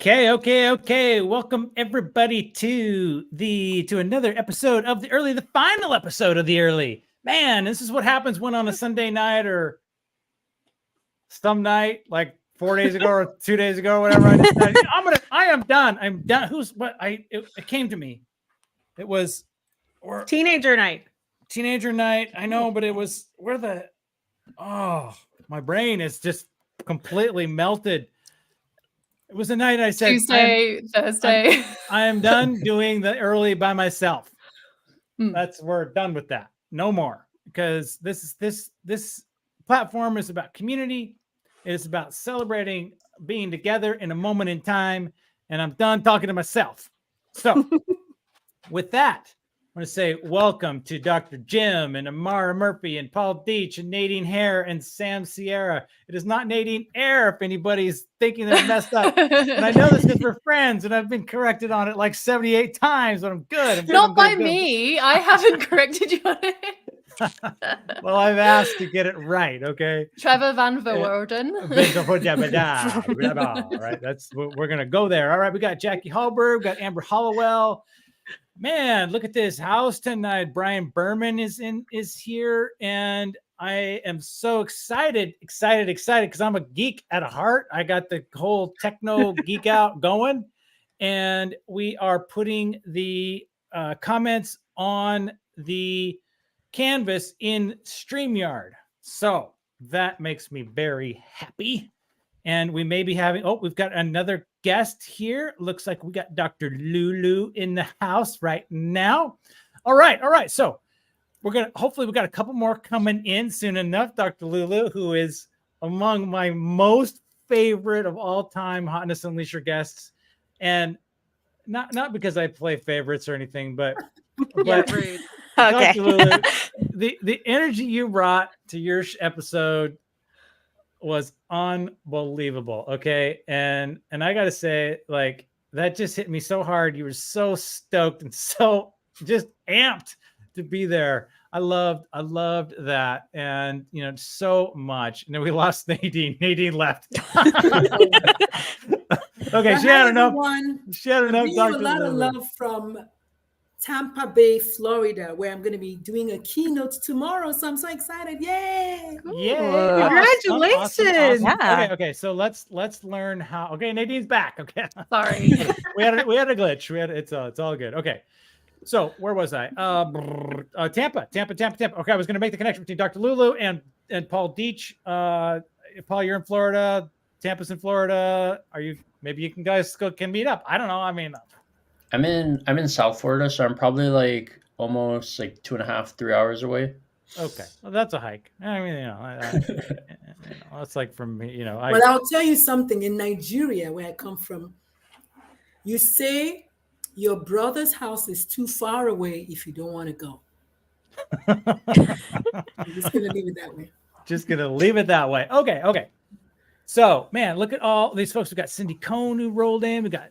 Okay. Welcome everybody to another episode of the final episode of the early. Man, this is what happens when on a Sunday night or some night, like 4 days ago or 2 days ago, whatever. I am done. I'm done. It came to me. It was teenager night. I know, but it was my brain is just completely melted. It was a night I said Thursday. I am done doing the early by myself. We're done with that. No more, because this platform is about community. It is about celebrating being together in a moment in time, and I'm done talking to myself. So with that, I want to say welcome to Dr. Jim and Amara Murphy and Paul Deach and Nadine Hare and Sam Sierra. It is not Nadine Air if anybody's thinking they're messed up. And I know this because we're friends and I've been corrected on it like 78 times, but I'm good. Not by me. I haven't corrected you on it. Well, I've asked to get it right, okay? Trevor Van Verwoerden. All right, we're going to go there. All right, we got Jackie Hallberg, we got Amber Hollowell. Man, look at this house tonight. Brian Berman is here, and I am so excited because I'm a geek at heart. I got the whole techno geek out going, and we are putting the comments on the canvas in Streamyard. So that makes me very happy. And we may be having, we've got another guest here. Looks like we got Dr. Lulu in the house right now. All right. So hopefully we got a couple more coming in soon enough. Dr. Lulu, who is among my most favorite of all time Hotness Unleasher guests. And not because I play favorites or anything, but Okay. Dr. Lulu, the energy you brought to your episode was unbelievable. Okay. And I got to say, like, that just hit me so hard. You were so stoked and so just amped to be there. I loved that. And, so much. And then we lost Nadine. Nadine left. Okay. She had enough. She had enough. A lot of love from Tampa Bay, Florida, where I'm going to be doing a keynote tomorrow. So I'm so excited. Yay. Yay. Congratulations. Awesome. Yeah. Okay. So let's learn how. Okay. Nadine's back. Okay. Sorry. we had a glitch. It's all good. Okay. So where was I? Tampa. Okay. I was going to make the connection between Dr. Lulu and Paul Deach. Paul, you're in Florida. Tampa's in Florida. Maybe you guys can meet up. I don't know. I mean, I'm in South Florida, so I'm probably like almost like 2.5-3 hours away. Okay, well, that's a hike. I mean, it's like from me. Well, I'll tell you something. In Nigeria, where I come from, you say your brother's house is too far away if you don't want to go. I'm just gonna leave it that way. Okay. So, man, look at all these folks. We got Cindy Cohn who rolled in. We got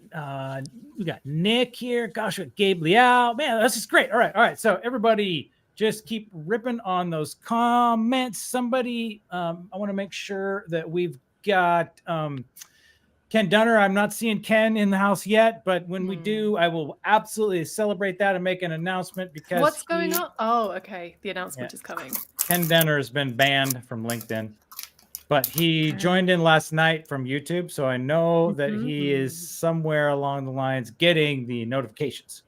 Nick here. Gosh, we got Gabe Liao. Man, this is great. All right. So everybody, just keep ripping on those comments. Somebody, I want to make sure that we've got Ken Dunner. I'm not seeing Ken in the house yet, but when we do, I will absolutely celebrate that and make an announcement because what's going on? Oh, okay. The announcement is coming. Ken Dunner has been banned from LinkedIn. But he joined in last night from YouTube, so I know that he is somewhere along the lines getting the notifications.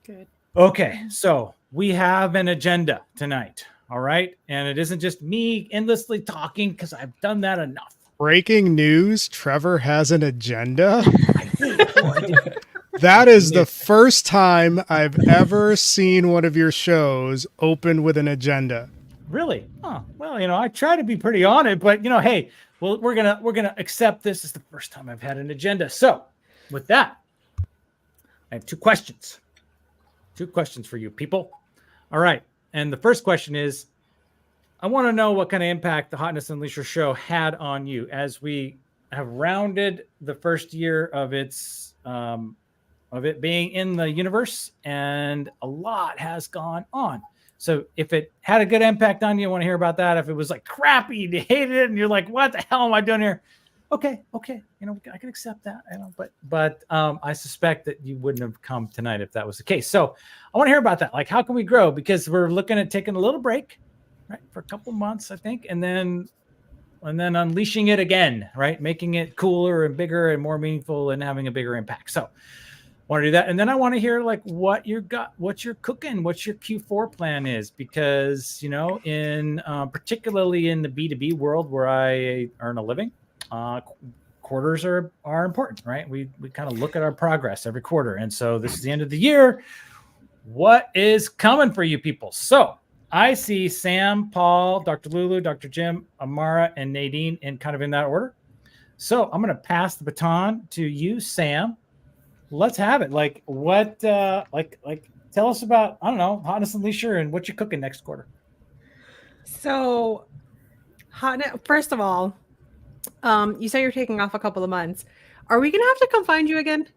Good. Okay, so we have an agenda tonight, all right? And it isn't just me endlessly talking because I've done that enough. Breaking news, Trevor has an agenda. That is the first time I've ever seen one of your shows open with an agenda. Really? Oh, well, I try to be pretty on it, but hey, well, we're gonna accept this as the first time I've had an agenda. So, with that, I have two questions for you people. All right, and the first question is, I want to know what kind of impact the Hotness Unleasher Show had on you as we have rounded the first year of its of it being in the universe, and a lot has gone on. So if it had a good impact on you, I want to hear about that. If it was like crappy, you hated it, and you're like, what the hell am I doing here? Okay, you know, I can accept that. I know, but I suspect that you wouldn't have come tonight if that was the case. So I want to hear about that. Like, how can we grow? Because we're looking at taking a little break, right, for a couple months, I think, and then unleashing it again, right, making it cooler and bigger and more meaningful and having a bigger impact. So I want to do that, and then I want to hear like what you're cooking, what your Q4 plan is, because you know, in particularly in the B2B world where I earn a living. Quarters are important, right? We kind of look at our progress every quarter. And so this is the end of the year. What is coming for you people? So I see Sam, Paul, Dr. Lulu, Dr. Jim, Amara, and Nadine in kind of in that order. So I'm going to pass the baton to you, Sam. Let's have it. Like what, like tell us about, I don't know, Hotness Unleasher and what you're cooking next quarter. So first of all, you say you're taking off a couple of months. Are we gonna have to come find you again?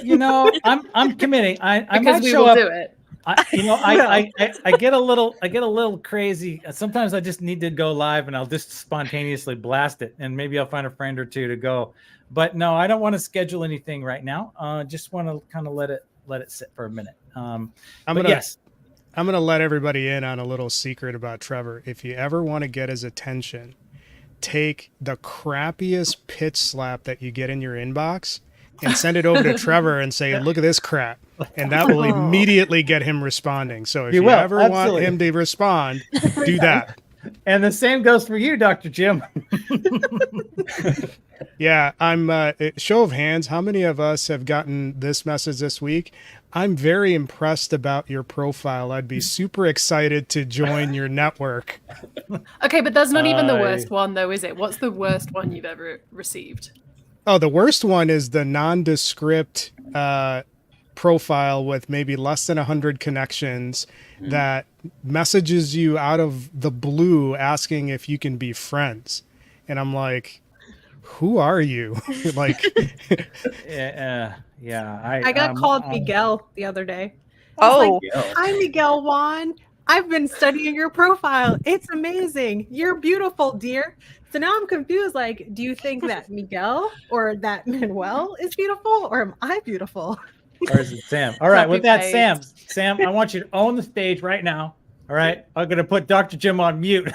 You know, I'm committing. I Because might we show will up. do it. I get a little crazy. Sometimes I just need to go live and I'll just spontaneously blast it, and maybe I'll find a friend or two to go. But no, I don't want to schedule anything right now. Just want to kind of let it sit for a minute. I'm gonna let everybody in on a little secret about Trevor. If you ever want to get his attention, take the crappiest pitch slap that you get in your inbox and send it over to Trevor and say, look at this crap. And that will immediately get him responding. So if you ever want him to respond, do that. And the same goes for you, Dr. Jim. Yeah, I'm show of hands. How many of us have gotten this message this week? I'm very impressed about your profile. I'd be super excited to join your network. Okay, but that's not even the worst one, though, is it? What's the worst one you've ever received? Oh, the worst one is the nondescript profile with maybe less than 100 connections that messages you out of the blue asking if you can be friends. And I'm like, who are you? Like, I got called Miguel the other day. Oh, Hi, Miguel Juan. I've been studying your profile. It's amazing. You're beautiful, dear. So now I'm confused. Like, do you think that Miguel or that Manuel is beautiful, or am I beautiful? Or is it Sam? All right, with that, Sam, I want you to own the stage right now. All right, I'm going to put Dr. Jim on mute.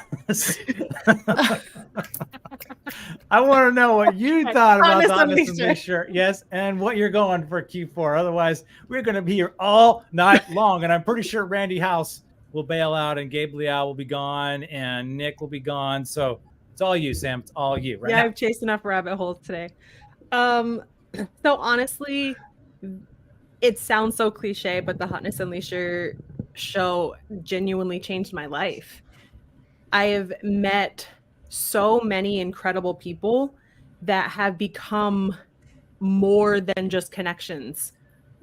I want to know what you thought about the Hotness Unleasher. Yes, and what you're going for Q4. Otherwise, we're going to be here all night long. And I'm pretty sure Randy House will bail out and Gabe Leal will be gone and Nick will be gone. So it's all you, Sam. It's all you. Right now. I've chased enough rabbit holes today. So honestly, it sounds so cliche, but the Hotness Unleasher show genuinely changed my life. I have met so many incredible people that have become more than just connections.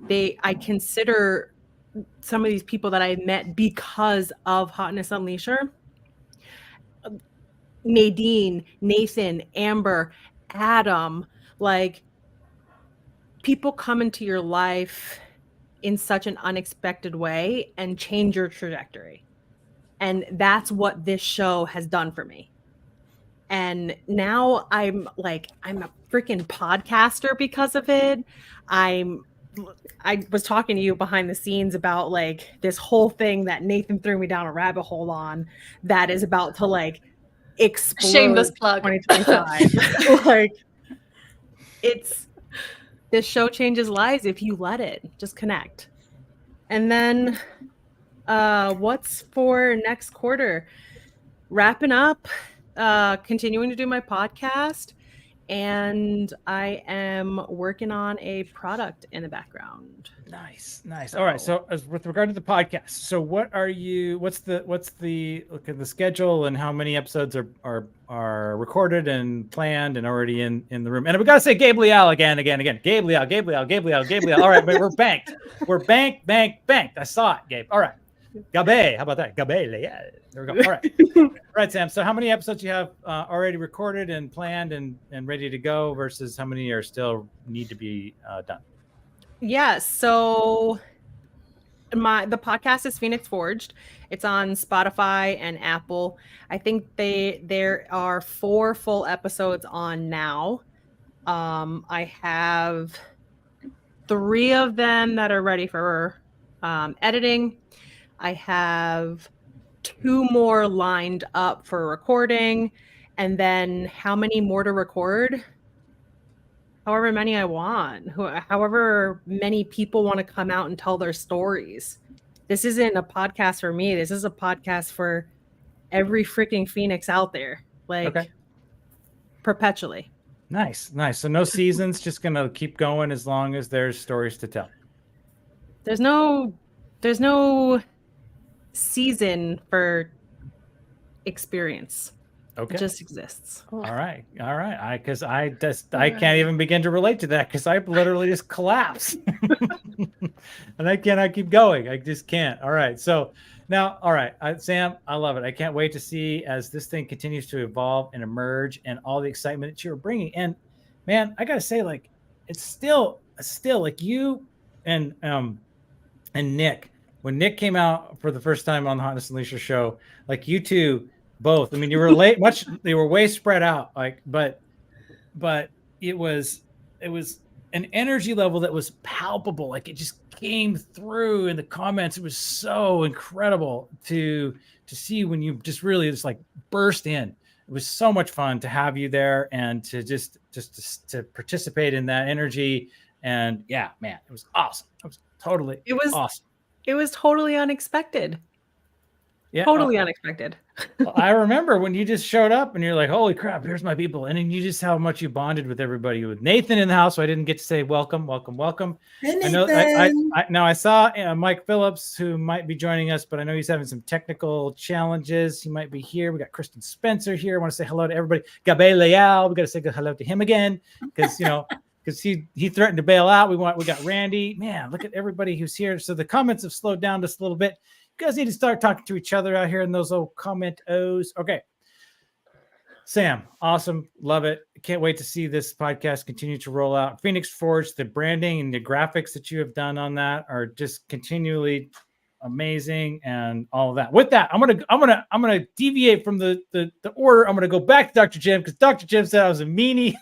I consider some of these people that I met because of Hotness Unleasher. Nadine, Nathan, Amber, Adam, like people come into your life in such an unexpected way and change your trajectory. And that's what this show has done for me. And now I'm a freaking podcaster because of it. I was talking to you behind the scenes about like this whole thing that Nathan threw me down a rabbit hole on that is about to like explode. Shameless plug. 2025. Like this show changes lives if you let it. Just connect. And then what's for next quarter? Wrapping up, continuing to do my podcast, and I am working on a product in the background. Nice. All right. So as with regard to the podcast, so what's the schedule and how many episodes are recorded and planned and already in the room? And we got to say Gabe Leal again. Gabe Leal. All right, but we're banked. We're banked. I saw it, Gabe. All right. Gabe. How about that? Gabe Leal. There we go. All right. All right, Sam. So how many episodes you have already recorded and planned and ready to go versus how many are still need to be done? Yeah, so the podcast is Phoenix Forged. It's on Spotify and Apple. I think there are 4 full episodes on now. I have 3 of them that are ready for editing. I have 2 more lined up for recording, and then how many more to record? However many I want, however many people want to come out and tell their stories. This isn't a podcast for me. This is a podcast for every freaking Phoenix out there, like perpetually. Nice. So no seasons, just gonna keep going as long as there's stories to tell. There's no season for experience. Okay. It just exists. All right. Because I can't even begin to relate to that because I literally just collapse, and I cannot keep going. I just can't. All right. So now, all right, Sam, I love it. I can't wait to see as this thing continues to evolve and emerge, and all the excitement that you're bringing. And man, I gotta say, like, it's still like you and Nick. When Nick came out for the first time on the Hotness Unleasher Show, like you two. Both. I mean, you were they were way spread out, like, but it was an energy level that was palpable. Like it just came through in the comments. It was so incredible to see when you just really just like burst in. It was so much fun to have you there and to just to participate in that energy. And yeah, man, it was awesome. It was awesome. It was totally unexpected. Yeah, totally unexpected. I remember when you just showed up and you're like, holy crap, here's my people. And then you just how much you bonded with everybody. With Nathan in the house, so I didn't get to say welcome. Hey, Nathan. I saw Mike Phillips, who might be joining us, but I know he's having some technical challenges. He might be here. We got Kristen Spencer here. I want to say hello to everybody. Gabe Leal, we got to say hello to him again because because he threatened to bail out. We got Randy. Man, look at everybody who's here. So the comments have slowed down just a little bit. You guys need to start talking to each other out here in those old comment O's. Okay. Sam, awesome. Love it. Can't wait to see this podcast continue to roll out. Phoenix Forge, the branding and the graphics that you have done on that are just continually amazing and all of that. With that, I'm gonna deviate from the order. I'm gonna go back to Dr. Jim because Dr. Jim said I was a meanie.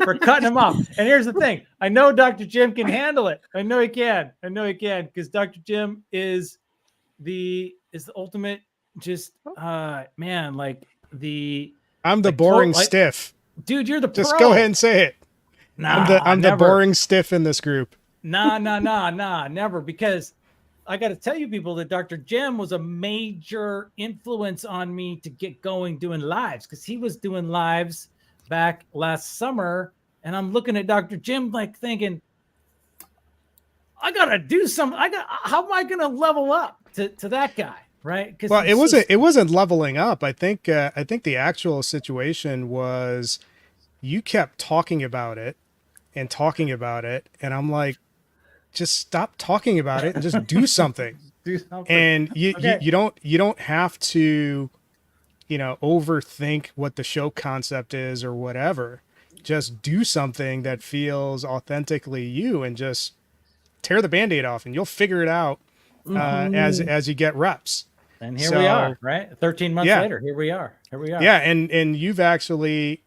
For cutting him off. And here's the thing. I know Dr. Jim can handle it. I know he can because Dr. Jim is the ultimate just man, like I'm the boring stiff. Dude, you're the Just pro. go ahead and say it. I'm the boring stiff in this group. Nah, never, because I got to tell you people that Dr. Jim was a major influence on me to get going doing lives because he was doing lives back last summer, and I'm looking at Dr. Jim like thinking, I gotta do something. How am I gonna level up to that guy, right? Well, it wasn't leveling up. I think the actual situation was you kept talking about it, and I'm like, just stop talking about it and just do something. And you don't have to overthink what the show concept is or whatever. Just do something that feels authentically you and just tear the Band-Aid off and you'll figure it out as you get reps. And here we are, right? 13 months later, here we are. Yeah. And you've actually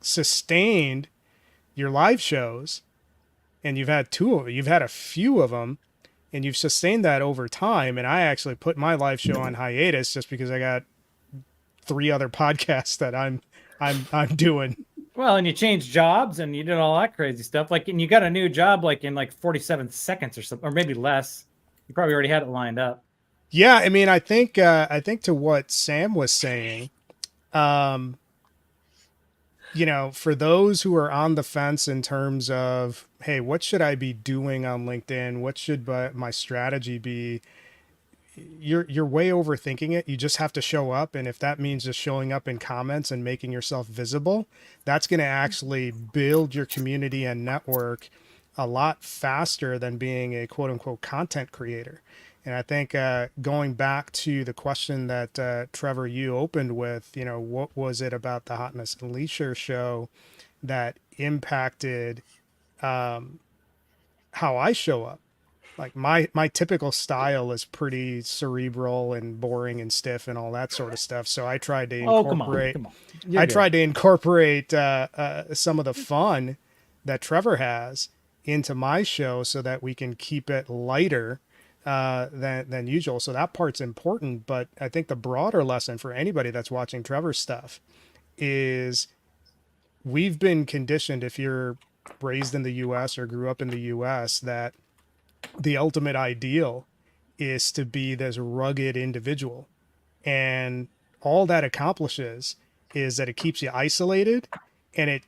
sustained your live shows, and you've had a few of them, and you've sustained that over time. And I actually put my live show on hiatus just because I got 3 other podcasts that I'm doing. Well, and you changed jobs and you did all that crazy stuff. Like, and you got a new job like in like 47 seconds or something, or maybe less. You probably already had it lined up. Yeah, I mean, I think to what Sam was saying, for those who are on the fence in terms of, hey, what should I be doing on LinkedIn? What should my strategy be? You're way overthinking it. You just have to show up. And if that means just showing up in comments and making yourself visible, that's going to actually build your community and network a lot faster than being a quote unquote content creator. And I think going back to the question that Trevor, you opened with, what was it about the Hotness Unleasher show that impacted how I show up? like my typical style is pretty cerebral and boring and stiff and all that sort of stuff. So I tried to incorporate. Come on. I tried to incorporate some of the fun that Trevor has into my show so that we can keep it lighter than usual. So that part's important. But I think the broader lesson for anybody that's watching Trevor's stuff is we've been conditioned, if you're raised in the US or grew up in the US, that the ultimate ideal is to be this rugged individual. And all that accomplishes is that it keeps you isolated, and it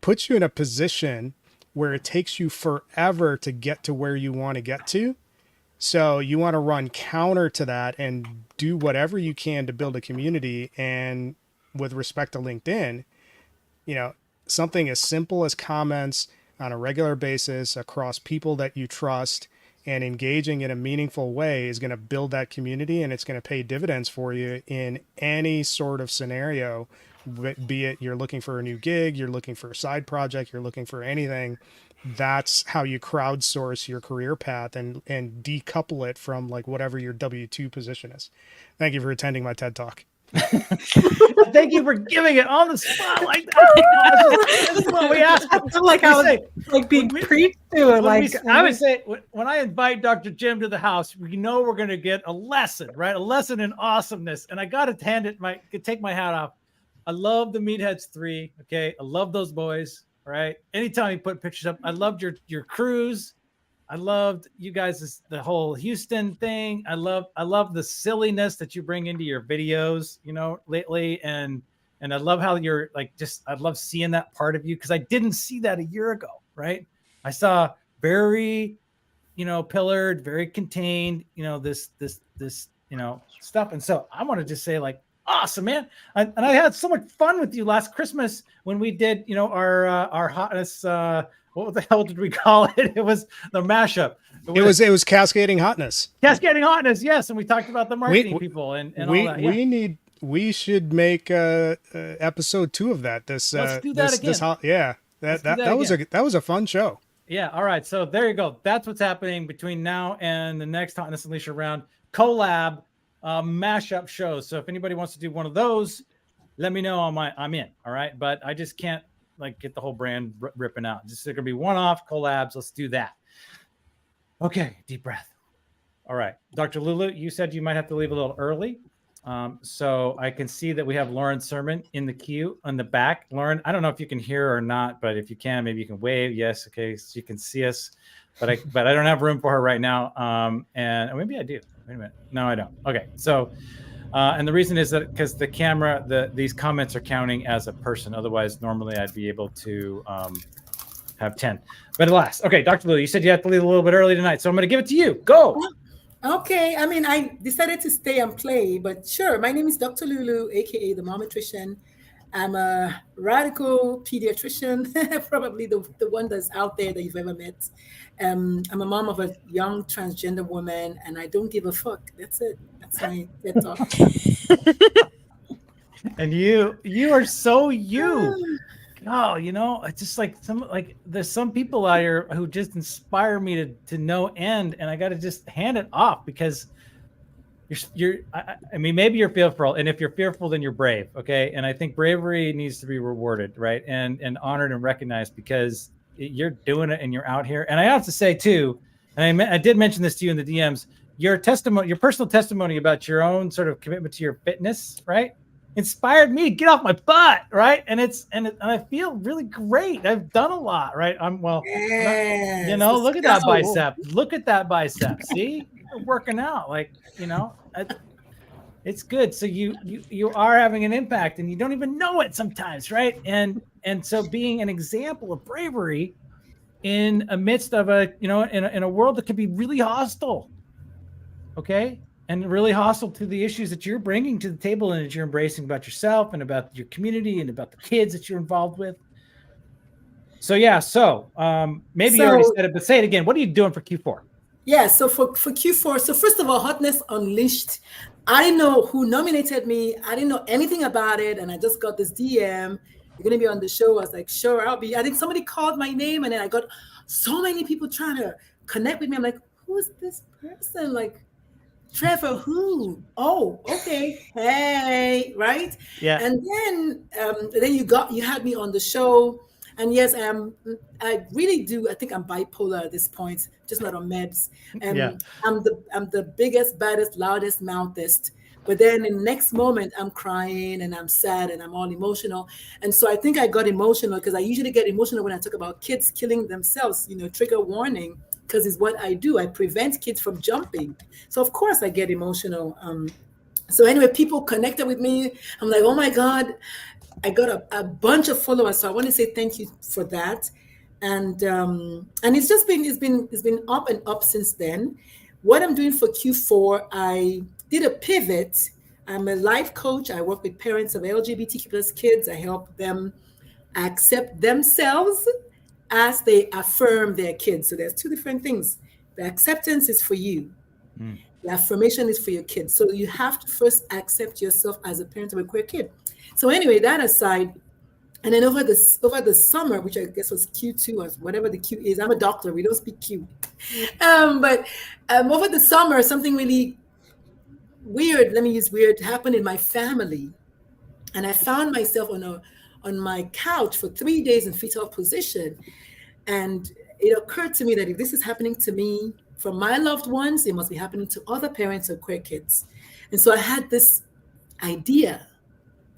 puts you in a position where it takes you forever to get to where you want to get to. So you want to run counter to that and do whatever you can to build a community. And with respect to LinkedIn, you know, something as simple as comments on a regular basis across people that you trust and engaging in a meaningful way is going to build that community, and it's going to pay dividends for you in any sort of scenario, be it you're looking for a new gig, you're looking for a side project, you're looking for anything. That's how you crowdsource your career path and decouple it from like whatever your W-2 position is. Thank you for attending my TED Talk. Thank you for giving it on the spot like that. This is what we asked. I feel like I was like being preached to it. Like I would say when I invite Dr. Jim to the house, we know we're going to get a lesson, right? A lesson in awesomeness. And I got to take my hat off. I love the Meatheads 3. Okay. I love those boys. Right. Anytime you put pictures up, I loved your cruise. I loved you guys, the whole Houston thing. I love the silliness that you bring into your videos, you know, lately. And I love how you're like, I love seeing that part of you, because I didn't see that a year ago. Right. I saw very, you know, pillared, very contained, you know, this, you know, stuff. And so I want to just say, like, awesome, man. And I had so much fun with you last Christmas when we did, you know, our hotness, what the hell did we call it? It was the mashup. It was Cascading Hotness. Cascading Hotness, yes. And we talked about the marketing people and all that. Yeah. We should make episode 2 of that. Let's do that again. That was a fun show. Yeah. All right. So there you go. That's what's happening between now and the next Hotness Unleasher round. Collab mashup shows. So if anybody wants to do one of those, let me know. I'm in. All right. But I just can't like get the whole brand ripping out. Just they're gonna be one-off collabs. Let's do that. Okay, deep breath. All right, Dr. Lulu, you said you might have to leave a little early. So I can see that we have Lauren Sermon in the queue on the back. Lauren, I don't know if you can hear or not, but if you can, maybe you can wave. Yes, okay, so you can see us. But I don't have room for her right now. And maybe I do. Wait a minute. No, I don't. Okay, so. And the reason is that because the camera, these comments are counting as a person. Otherwise, normally I'd be able to have 10. But alas, okay, Dr. Lulu, you said you have to leave a little bit early tonight, so I'm going to give it to you. Go. Okay. I mean, I decided to stay and play, but sure. My name is Dr. Lulu, aka the Momatrician. I'm a radical pediatrician, probably the one that's out there that you've ever met. I'm a mom of a young transgender woman, and I don't give a fuck. That's it. That's my TED Talk. And you are so you. Oh, you know, it's just like there's some people out here who just inspire me to no end, and I got to just hand it off because I mean, maybe you're fearful, and if you're fearful, then you're brave. Okay. And I think bravery needs to be rewarded, right? And honored and recognized because you're doing it and you're out here. And I have to say too, and I did mention this to you in the DMs, your personal testimony about your own sort of commitment to your fitness, right? Inspired me to get off my butt, right? And I feel really great. I've done a lot, right? Yes, you know, look at that bicep. Look at that bicep. See, you're working out, like, you know, it's good. So you are having an impact, and you don't even know it sometimes, right? And so being an example of bravery in amidst of in a world that can be really hostile, okay, and really hostile to the issues that you're bringing to the table and that you're embracing about yourself and about your community and about the kids that you're involved with. So yeah, maybe you already said it, but say it again. What are you doing for Q4? Yeah, so for Q4, so first of all, Hotness Unleashed. I didn't know who nominated me. I didn't know anything about it, and I just got this DM. You're gonna be on the show. I was like, sure, I'll be. I think somebody called my name, and then I got so many people trying to connect with me. I'm like, who's this person? Like, Trevor, who? Oh, okay. Hey, right? Yeah. And then you had me on the show. And yes, I really do. I think I'm bipolar at this point, just not on meds. And I'm the biggest, baddest, loudest, mouthest. But then in the next moment, I'm crying and I'm sad and I'm all emotional. And so I think I got emotional because I usually get emotional when I talk about kids killing themselves, trigger warning, because it's what I do. I prevent kids from jumping. So of course I get emotional. So anyway, people connected with me. I'm like, oh my God, I got a bunch of followers. So I want to say thank you for that. And it's just been up and up since then. What I'm doing for Q4, I did a pivot. I'm a life coach. I work with parents of LGBTQ plus kids. I help them accept themselves as they affirm their kids. So there's two different things. The acceptance is for you. The affirmation is for your kids. So you have to first accept yourself as a parent of a queer kid. So anyway, that aside, and then over the summer, which I guess was Q2 or whatever the Q is, I'm a doctor, we don't speak Q. But over the summer, something really weird, let me use weird, happened in my family. And I found myself on my couch for 3 days in fetal position. And it occurred to me that if this is happening to me from my loved ones, it must be happening to other parents of queer kids. And so I had this idea,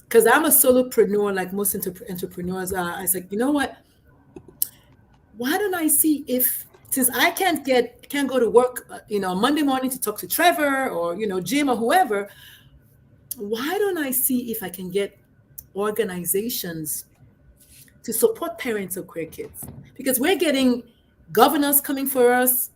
because I'm a solopreneur like most entrepreneurs are. I was like, you know what? Why don't I see if, since I can't go to work, Monday morning to talk to Trevor or, Jim or whoever, why don't I see if I can get organizations to support parents of queer kids? Because we're getting governors coming for us,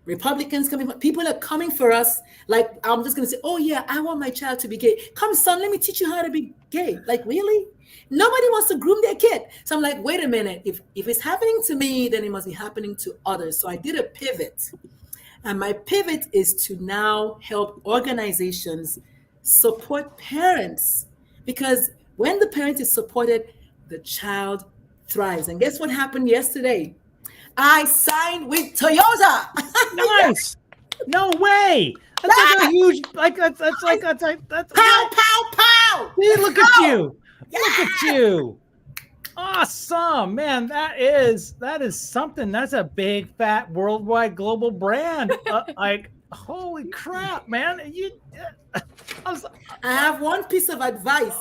Republicans coming, people are coming for us. Like, I'm just going to say, oh yeah, I want my child to be gay. Come son, let me teach you how to be gay. Like, really? Nobody wants to groom their kid. So I'm like, wait a minute. If it's happening to me, then it must be happening to others. So I did a pivot. And my pivot is to now help organizations support parents. Because when the parent is supported, the child thrives. And guess what happened yesterday? I signed with Toyota. Nice. No way. That's like a huge, that's Pow, pow, pow. See, look at you. Yeah. Look at you. Awesome, man. That is something. That's a big, fat, worldwide, global brand. Holy crap, man. I have one piece of advice.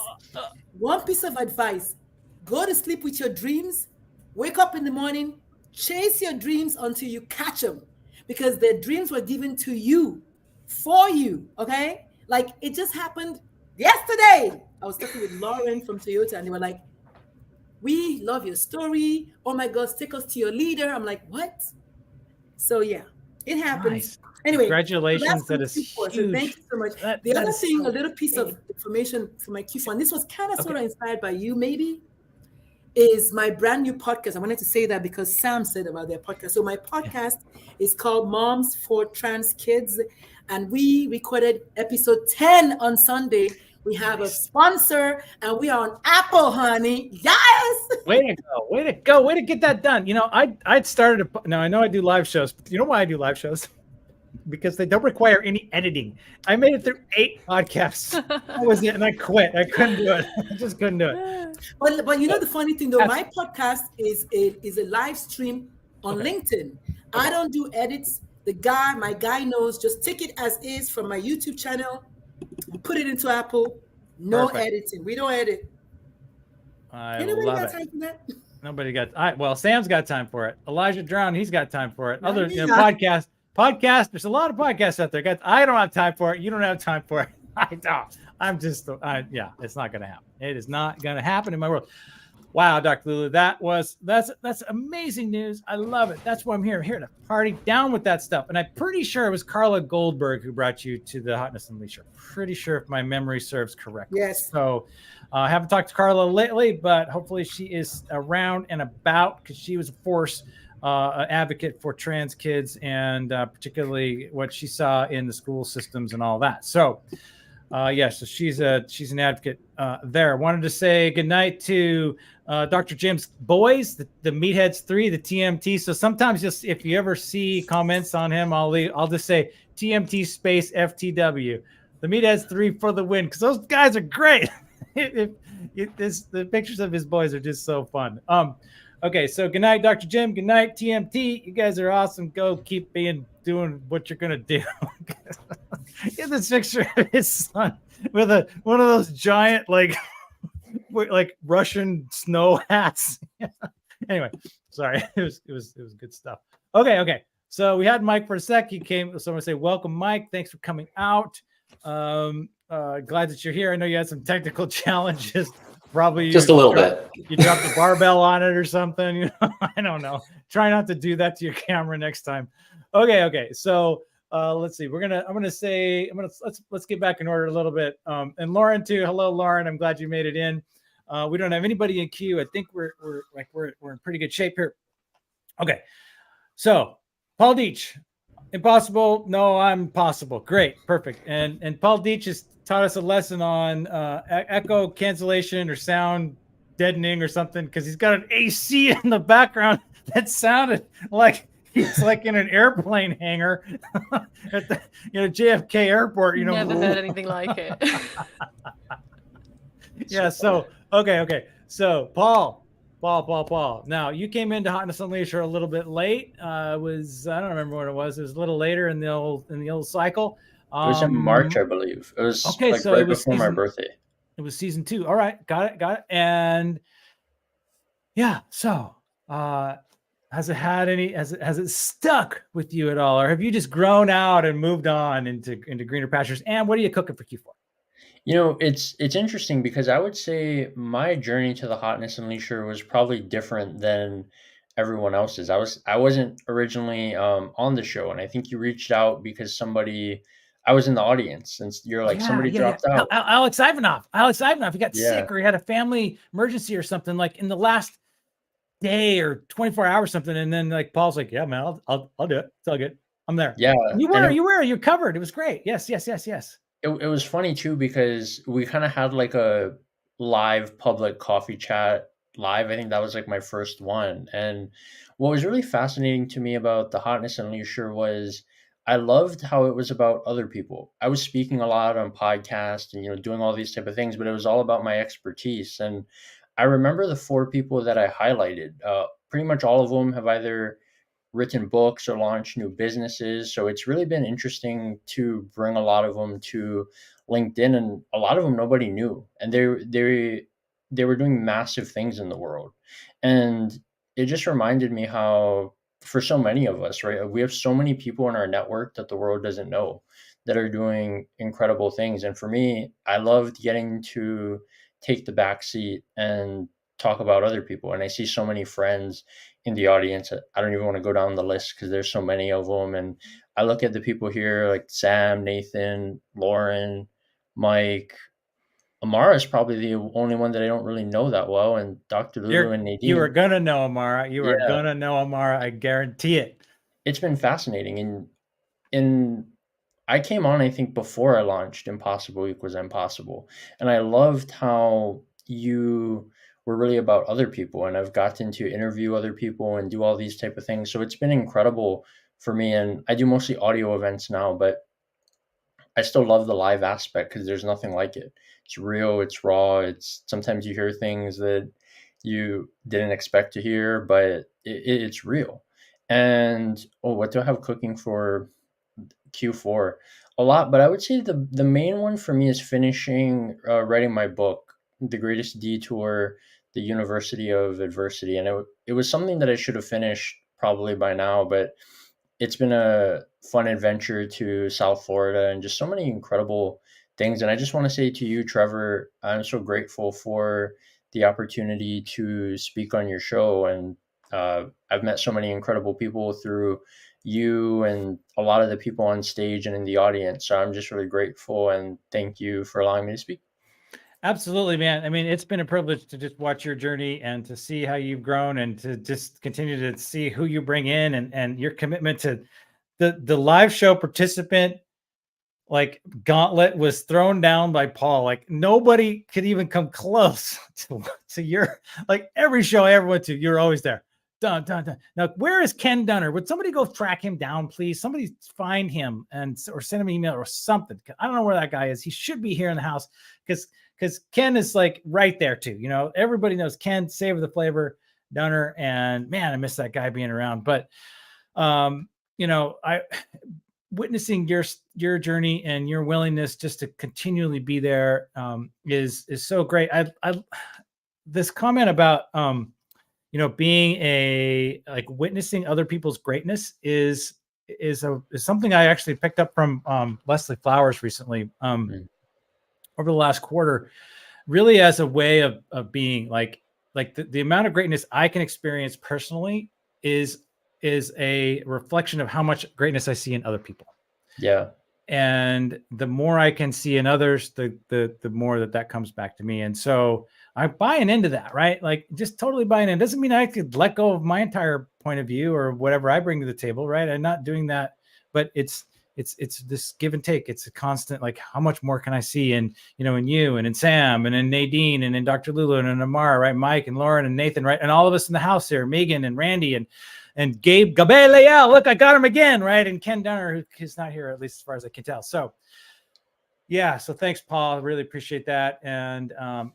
Go to sleep with your dreams. Wake up in the morning. Chase your dreams until you catch them, because their dreams were given to you, for you, okay? Like, it just happened yesterday. I was talking with Lauren from Toyota, and they were like, we love your story. Oh my God, take us to your leader. I'm like, what? So yeah, it happens. Nice. Anyway, congratulations. That is huge. So thank you so much. The other thing, a little piece of information for my Q4, and this was kind of sort of inspired by you, maybe, is my brand new podcast. I wanted to say that because Sam said about their podcast. So my podcast is called Moms for Trans Kids, and we recorded episode 10 on Sunday. We have a sponsor, and we are on Apple, honey. Yes! Way to go. Way to get that done. I'd started now I know I do live shows, but you know why I do live shows? Because they don't require any editing. I made it through 8 podcasts. That was it, and I quit. I couldn't do it. I just couldn't do it. But the funny thing though, my podcast is a live stream on LinkedIn. I don't do edits. My guy knows, just take it as is from my YouTube channel, put it into Apple. No editing. We don't edit. Anybody got time for that? Nobody got. Well, Sam's got time for it. Elijah Drown, he's got time for it. Other podcast. There's a lot of podcasts out there, guys. I don't have time for it. You don't have time for it. I don't. It's not going to happen. It is not going to happen in my world. Wow, Dr. Lulu, that's amazing news. I love it. That's why I'm here. I'm here to party down with that stuff. And I'm pretty sure it was Carla Goldberg who brought you to the Hotness Unleasher. Pretty sure if my memory serves correctly. Yes. So I haven't talked to Carla lately, but hopefully she is around and about, because she was a force. An advocate for trans kids, and particularly what she saw in the school systems and all that. So So she's an advocate there. Wanted to say goodnight to Dr. Jim's boys, the Meatheads 3, the TMT. So sometimes just if you ever see comments on him, I'll just say TMT space FTW. The Meatheads 3 for the win, because those guys are great. The pictures of his boys are just so fun. Okay, so good night, Dr. Jim. Good night, TMT. You guys are awesome. Go keep doing what you're gonna do. Get this picture of his son with one of those giant like Russian snow hats. Anyway, sorry, it was good stuff. Okay. So we had Mike for a sec. He came. So I'm gonna say welcome, Mike. Thanks for coming out. Glad that you're here. I know you had some technical challenges. Probably just a little bit. You dropped the barbell on it or something. You know, I don't know. Try not to do that to your camera next time. Okay. So let's see. Let's get back in order a little bit. And Lauren too. Hello, Lauren. I'm glad you made it in. We don't have anybody in queue. I think we're in pretty good shape here. Okay. So Paul Deitch, impossible. No, I'm possible. Great. Perfect. And Paul Deitch has taught us a lesson on echo cancellation or sound deadening or something, because he's got an AC in the background that sounded like he's like in an airplane hangar at the JFK airport. Never heard anything like it. Yeah. So okay. So Paul. Now you came into Hotness Unleasher a little bit late. I don't remember what it was. It was a little later in the old cycle. It was in March, I believe. It was right before my birthday. It was season 2. All right, got it. And yeah, so has it stuck with you at all, or have you just grown out and moved on into greener pastures? And what are you cooking for Q4? It's interesting because I would say my journey to the Hotness Unleasher was probably different than everyone else's. I wasn't originally on the show, and I think you reached out because I was in the audience, and you're like, somebody dropped out. Alex Ivanov. He got sick, or he had a family emergency or something, like in the last day or 24 hours, something. And then like Paul's like, yeah, man, I'll do it. It's all good. I'm there. Yeah. You're covered. It was great. Yes. It was funny too, because we kind of had like a live public coffee chat live. I think that was like my first one. And what was really fascinating to me about the Hotness Unleasher was I loved how it was about other people. I was speaking a lot on podcasts and, doing all these type of things, but it was all about my expertise. And I remember the 4 people that I highlighted, pretty much all of them have either written books or launched new businesses. So it's really been interesting to bring a lot of them to LinkedIn, and a lot of them nobody knew. And they were doing massive things in the world. And it just reminded me how, for so many of us, right, we have so many people in our network that the world doesn't know that are doing incredible things. And for me, I loved getting to take the back seat and talk about other people. And I see so many friends in the audience. I don't even want to go down the list because there's so many of them. And I look at the people here like Sam, Nathan, Lauren, Mike. Amara is probably the only one that I don't really know that well, and Dr. Lulu and Nadine. You are gonna know Amara. Are gonna know Amara. I guarantee it. It's been fascinating, and I came on, I think, before I launched Impossible Equals Impossible, and I loved how you were really about other people, and I've gotten to interview other people and do all these type of things. So it's been incredible for me, and I do mostly audio events now, but I still love the live aspect because there's nothing like it. It's real, it's raw. It's sometimes you hear things that you didn't expect to hear, but it's real. And what do I have cooking for Q4? A lot, but I would say the main one for me is finishing writing my book, The Greatest Detour, The University of Adversity. And it was something that I should have finished probably by now, but it's been a fun adventure to South Florida and just so many incredible things. And I just want to say to you, Trevor, I'm so grateful for the opportunity to speak on your show. And I've met so many incredible people through you and a lot of the people on stage and in the audience. So I'm just really grateful, and thank you for allowing me to speak. Absolutely, man. I mean, it's been a privilege to just watch your journey and to see how you've grown, and to just continue to see who you bring in, and your commitment to the live show participant like gauntlet was thrown down by Paul. Like nobody could even come close to your, like every show I ever went to, you're always there. Dun, dun, dun. Now, where is Ken Dunner? Would somebody go track him down, please? Somebody find him or send him an email or something. I don't know where that guy is. He should be here in the house because Ken is like right there too. You know, everybody knows Ken, savor the flavor, Dunner, and man, I miss that guy being around. But you know, witnessing your journey and your willingness just to continually be there is so great. I this comment about you know, being like witnessing other people's greatness is something I actually picked up from Leslie Flowers recently over the last quarter, really as a way of being like the amount of greatness I can experience personally is a reflection of how much greatness I see in other people. Yeah. And the more I can see in others, the more that comes back to me. And so I'm buying into that, right? Like just totally buying in. Doesn't mean I could let go of my entire point of view or whatever I bring to the table, right? I'm not doing that, but it's this give and take. It's a constant, like, how much more can I see in, you know, in you and in Sam and in Nadine and in Dr. Lulu and in Amara, right? Mike and Lauren and Nathan, right? And all of us in the house here, Megan and Randy and Gabe Leal. Look, I got him again, right? And Ken Dunner, who's not here, at least as far as I can tell. So yeah, so thanks, Paul. Really appreciate that, and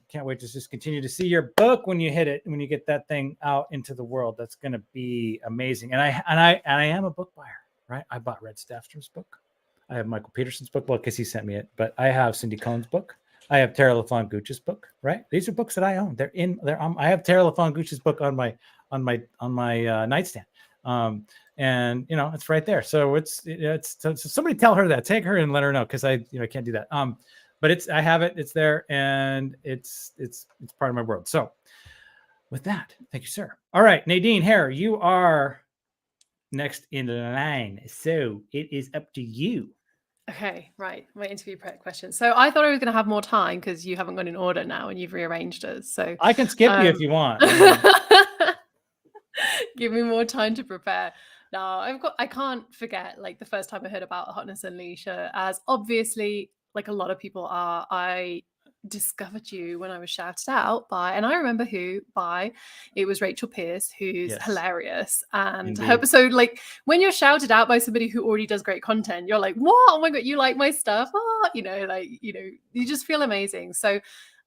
can't wait to just continue to see your book when you get that thing out into the world. That's going to be amazing. And I am a book buyer, right? I bought Red Staffstrom's book. I have Michael Peterson's book, well, because he sent me it. But I have Cindy Cohn's book. I have Tara LaFawn Gooch's book. Right? These are books that I own. I have Tara LaFawn Gooch's book on my nightstand. And you know, it's right there. So so somebody tell her that, take her and let her know. Cause I can't do that. But I have it, it's there, and it's part of my world. So with that, thank you, sir. All right, Nadine Hare, you are next in line. So it is up to you. Okay, right. My interview prep question. So I thought I was going to have more time because you haven't gone in order now and you've rearranged us. So I can skip you if you want. Give me more time to prepare. No, I can't forget, like, the first time I heard about Hotness Unleasher, as obviously, like a lot of people are, I discovered you when I was shouted out by, and I remember it was Rachel Pierce, who's hilarious. And her episode, like, when you're shouted out by somebody who already does great content, you're like, what? Oh my God, you like my stuff? Oh, you just feel amazing. So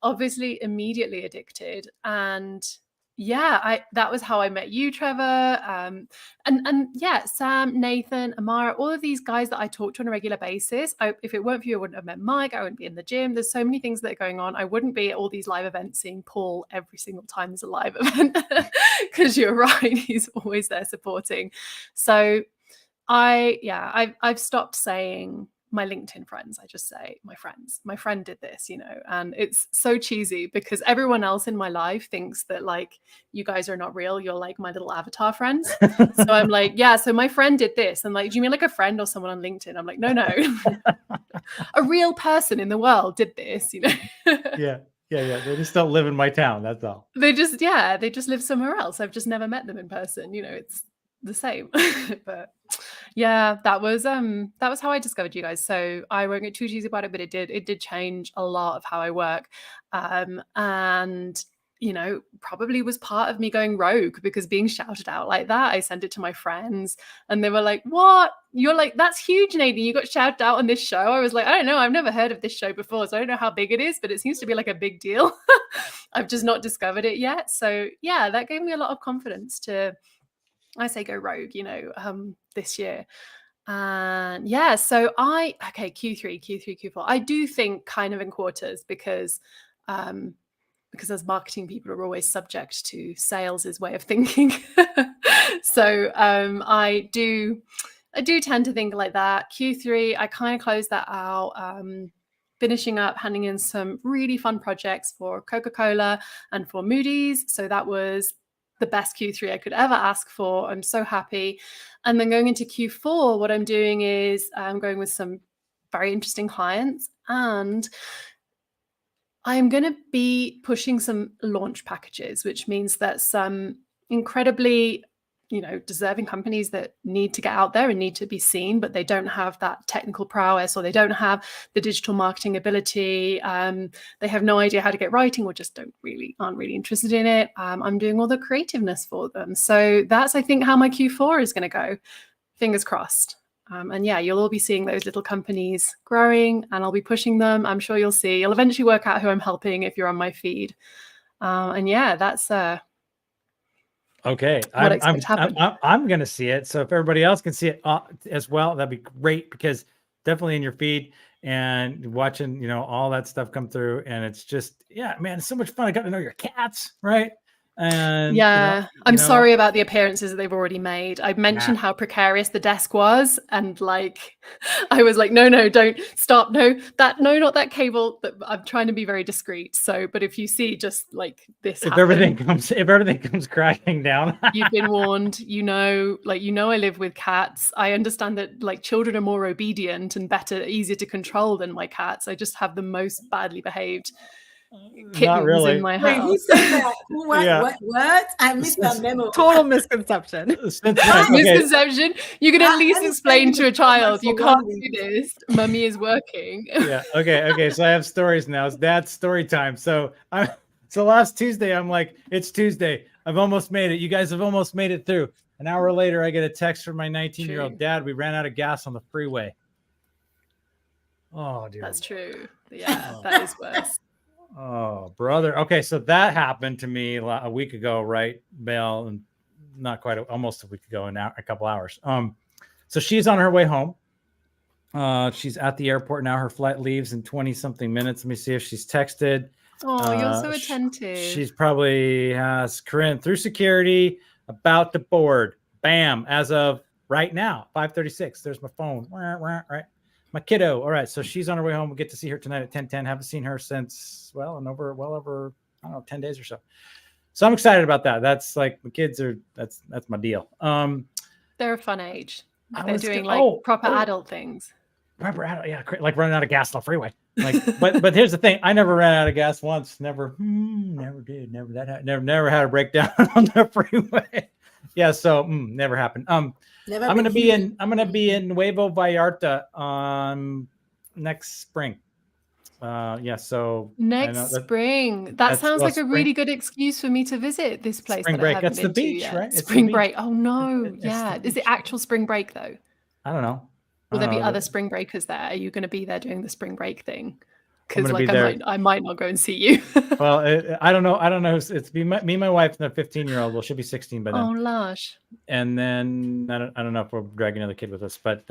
obviously immediately addicted. And yeah, that was how I met you, Trevor. And yeah, Sam, Nathan, Amara, all of these guys that I talk to on a regular basis. If it weren't for you, I wouldn't have met Mike. I wouldn't be in the gym. There's so many things that are going on. I wouldn't be at all these live events seeing Paul every single time there's a live event, because you're right, he's always there supporting. So I've stopped saying my LinkedIn friends. I just say my friends. My friend did this, and it's so cheesy because everyone else in my life thinks that, like, you guys are not real. You're like my little avatar friends. So I'm like, yeah, so my friend did this. And like, do you mean like a friend or someone on LinkedIn? I'm like, no. A real person in the world did this, Yeah. They just don't live in my town. That's all. They just live somewhere else. I've just never met them in person. It's the same. But yeah, that was how I discovered you guys. So I won't get too cheesy about it, but it did change a lot of how I work. And probably was part of me going rogue, because being shouted out like that, I sent it to my friends and they were like, what? You're like, that's huge, Nadine. You got shouted out on this show. I was like, I don't know. I've never heard of this show before, so I don't know how big it is, but it seems to be like a big deal. I've just not discovered it yet. So yeah, that gave me a lot of confidence to, I say, go rogue, this year. And yeah, so Q3, Q4. I do think kind of in quarters, because as marketing people are always subject to sales' way of thinking. So I do tend to think like that. Q3, I kind of closed that out. Finishing up, handing in some really fun projects for Coca-Cola and for Moody's. So that was the best Q3 I could ever ask for. I'm so happy. And then going into Q4, what I'm doing is I'm going with some very interesting clients, and I'm going to be pushing some launch packages, which means that some incredibly, deserving companies that need to get out there and need to be seen, but they don't have that technical prowess, or they don't have the digital marketing ability. They have no idea how to get writing, or just aren't really interested in it. I'm doing all the creativeness for them. So that's, I think, how my Q4 is going to go. Fingers crossed. And yeah, you'll all be seeing those little companies growing, and I'll be pushing them. I'm sure you'll see. You'll eventually work out who I'm helping if you're on my feed. And yeah, that's okay. I'm going to see it. So if everybody else can see it as well, that'd be great, because definitely in your feed and watching, all that stuff come through. And it's just, yeah, man, it's so much fun. I got to know your cats, right? And yeah, I'm sorry about the appearances that they've already made. I mentioned how precarious the desk was, and I was like, no, don't stop, not that cable. I'm trying to be very discreet. So, but if you see just like this, if everything comes crashing down, you've been warned. I live with cats. I understand that children are more obedient and easier to control than my cats. I just have the most badly behaved kittens in my house. Wait, who said that? What? I missed that memo. Total misconception. Misconception. You can at least explain to a child, you can't do this. Mummy is working. Yeah. Okay. So I have stories now. It's Dad's story time. So last Tuesday, I'm like, it's Tuesday. I've almost made it. You guys have almost made it through. An hour later, I get a text from my 19-year-old dad. We ran out of gas on the freeway. Oh, dude. That's true. Yeah, that is worse. Oh, brother. Okay, so that happened to me a week ago, right, Belle? And not quite, almost a week ago, a couple hours. So she's on her way home. She's at the airport now. Her flight leaves in 20-something minutes. Let me see if she's texted. Oh, you're so attentive. She's probably has Corinne through security, about to board. Bam! As of right now, 5:36. There's my phone. Right. My kiddo. All right. So she's on her way home. We'll get to see her tonight at 10:10. Haven't seen her since, well over, I don't know, 10 days or so. So I'm excited about that. That's like, the kids are, that's my deal. They're a fun age. They're doing proper adult things. Proper adult. Yeah. Like running out of gas on the freeway. But here's the thing. I never ran out of gas once. Never did. Never had a breakdown on the freeway. Yeah. So never happened. I'm gonna be in Nuevo Vallarta next spring. So next spring. That sounds like a really good excuse for me to visit this place. Spring break. That's the beach, right? Spring break. Oh no, yeah. Is it actual spring break though? I don't know. Will there be other spring breakers there? Are you going to be there doing the spring break thing? Because I might not go and see you. Well, I don't know. It's me, my wife, and the 15-year-old. Well, she'll be 16 by then. Oh, lush. And then I don't know if we're dragging another kid with us, but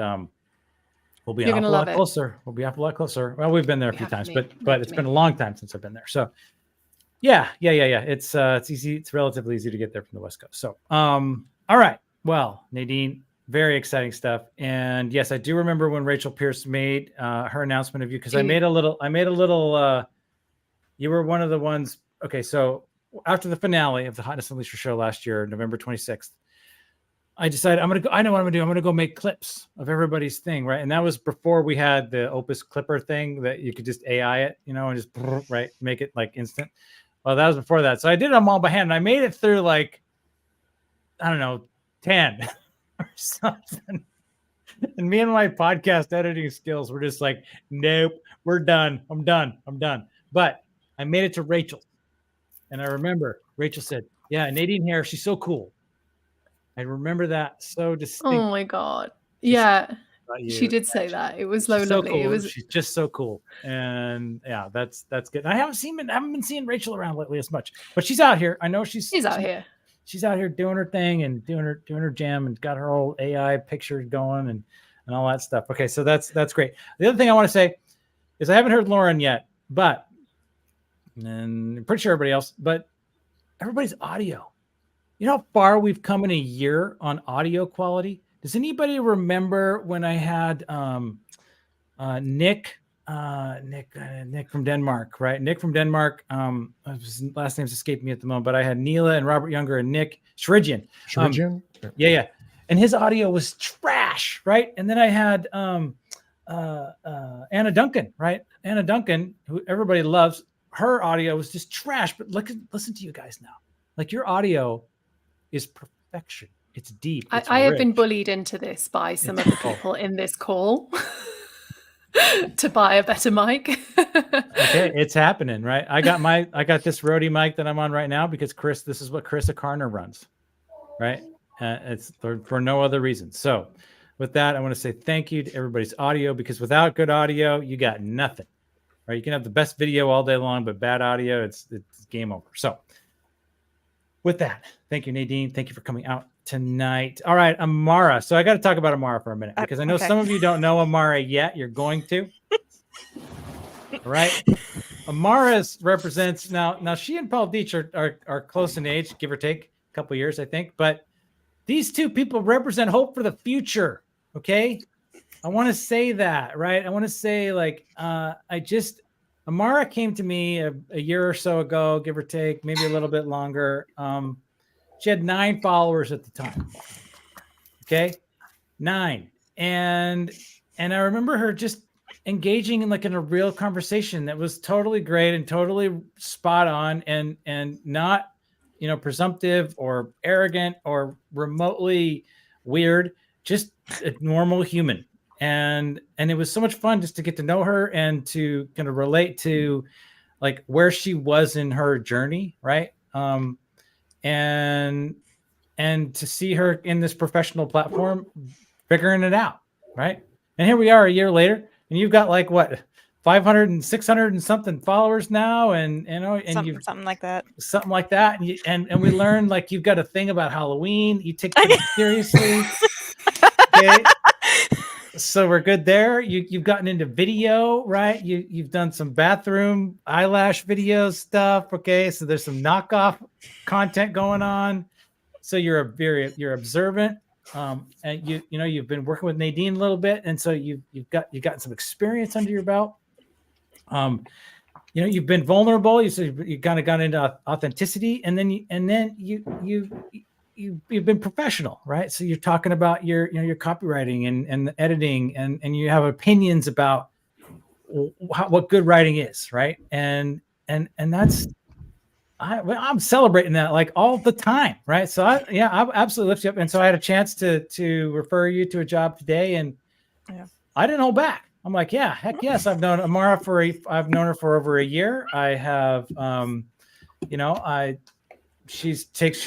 we'll be a lot closer. We'll be a lot closer. Well, we've been there a few times, but it's been a long time since I've been there. So yeah. It's easy. It's relatively easy to get there from the West Coast. So all right. Well, Nadine, very exciting stuff. And yes, I do remember when Rachel Pierce made her announcement of you, because I made a little you were one of the ones. Okay, so after the finale of the Hotness Unleasher show last year, November 26th, I decided I know what I'm gonna do. I'm gonna go make clips of everybody's thing, right? And that was before we had the Opus Clipper thing that you could just AI it, and just make it like instant. Well, that was before that. So I did them all by hand, and I made it through I don't know, 10 or something. And me and my podcast editing skills were just like, nope, we're done. I'm done. But I made it to Rachel. And I remember Rachel said, yeah, Nadine here, she's so cool. I remember that so distinctly. Oh my God. Yeah. She did say that. It was lovely. So cool. She's just so cool. And yeah, that's good. I haven't been seeing Rachel around lately as much, but she's out here. I know she's out here. She's out here doing her thing and doing her jam, and got her whole AI pictures going and all that stuff. Okay, so that's great. The other thing I want to say is I haven't heard Lauren yet, and I'm pretty sure everybody else, but everybody's audio. You know how far we've come in a year on audio quality? Does anybody remember when I had Nick from Denmark, right? Nick from Denmark. His last name's escaped me at the moment, but I had Neela and Robert Younger and Nick Shrigian. Yeah. And his audio was trash, right? And then I had Anna Duncan, right? Anna Duncan, who everybody loves. Her audio was just trash. But listen to you guys now. Like, your audio is perfection. It's deep. I have been bullied into this by some of the people in this call to buy a better mic. Okay, it's happening, right? I got this Rode mic that I'm on right now because this is what Chris Akarner runs, right? It's for no other reason. So with that, I want to say thank you to everybody's audio, because without good audio, you got nothing, right? You can have the best video all day long, but bad audio, it's game over. So with that, thank you, Nadine. Thank you for coming out tonight. All right, Amara. So I got to talk about Amara for a minute, because I know some of you don't know Amara yet. You're going to. All right. Amara represents now she and Paul Deitch are close in age, give or take a couple years, I think. But these two people represent hope for the future. Okay. I want to say that, right? I want to say, like, Amara came to me a year or so ago, give or take, maybe a little bit longer. She had 9 followers at the time. Okay. 9. And I remember her just engaging in a real conversation that was totally great and totally spot on, and not, presumptive or arrogant or remotely weird, just a normal human. And it was so much fun just to get to know her and to kind of relate to like where she was in her journey. Right. And to see her in this professional platform, figuring it out. Right. And here we are a year later, and you've got 500 and 600 and something followers now. And something like that. Something like that. And we learned you've got a thing about Halloween. You take things seriously. Okay. So we're good there. You've gotten into video, right? You've done some bathroom eyelash video stuff. Okay. So there's some knockoff content going on. So you're observant. And you've been working with Nadine a little bit. And so you've gotten some experience under your belt. You've been vulnerable. You kind of got into authenticity, and then you've been professional, right? So you're talking about your copywriting and the editing, and you have opinions about what good writing is, right? And that's, I'm celebrating that all the time, right? So I absolutely lift you up. And so I had a chance to refer you to a job today, and I didn't hold back. I'm like, yeah, heck yes. I've known Amara I've known her for over a year. I have, she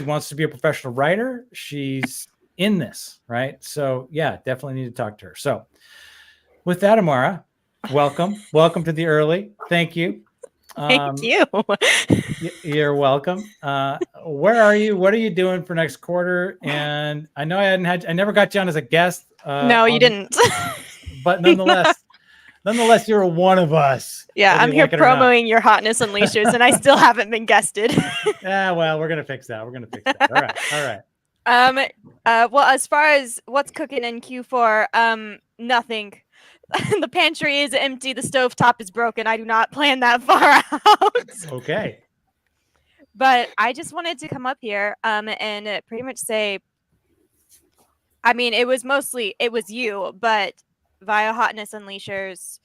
wants to be a professional writer. She's in this, right? So yeah, definitely need to talk to her. So with that, Amara, welcome to the early. Thank you. Thank you. You're welcome. Where are you? What are you doing for next quarter? And I know I never got you on as a guest. No, you didn't. But nonetheless, you're one of us. Yeah, I'm here promoting your Hotness Unleashers, and I still haven't been guested. Yeah, well, we're gonna fix that. All right. Well, as far as what's cooking in Q4, nothing. The pantry is empty. The stovetop is broken. I do not plan that far out. Okay. But I just wanted to come up here and pretty much say, I mean, it was you, but via Hotness Unleashers,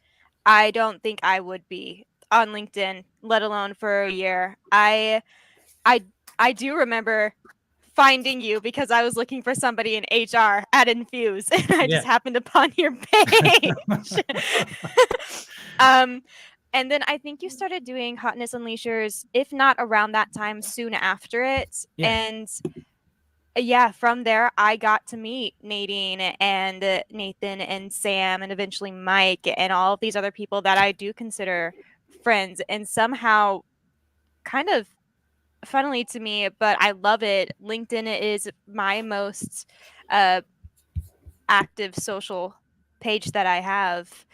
I don't think I would be on LinkedIn, let alone for a year. I do remember finding you because I was looking for somebody in HR at Infuse, and I just happened upon your page. And then I think you started doing Hotness Unleashers, if not around that time, soon after it. Yeah. And from there, I got to meet Nadine and Nathan and Sam and eventually Mike and all of these other people that I do consider friends. And somehow, kind of funnily to me, but I love it, LinkedIn is my most active social page that I have.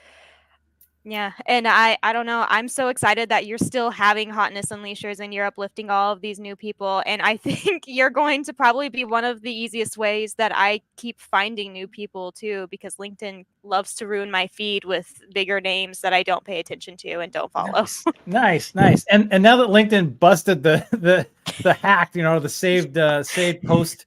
Yeah, and I don't know. I'm so excited that you're still having Hotness Unleashers and you're uplifting all of these new people. And I think you're going to probably be one of the easiest ways that I keep finding new people too, because LinkedIn loves to ruin my feed with bigger names that I don't pay attention to and don't follow. Nice. And now that LinkedIn busted the hack, the saved post,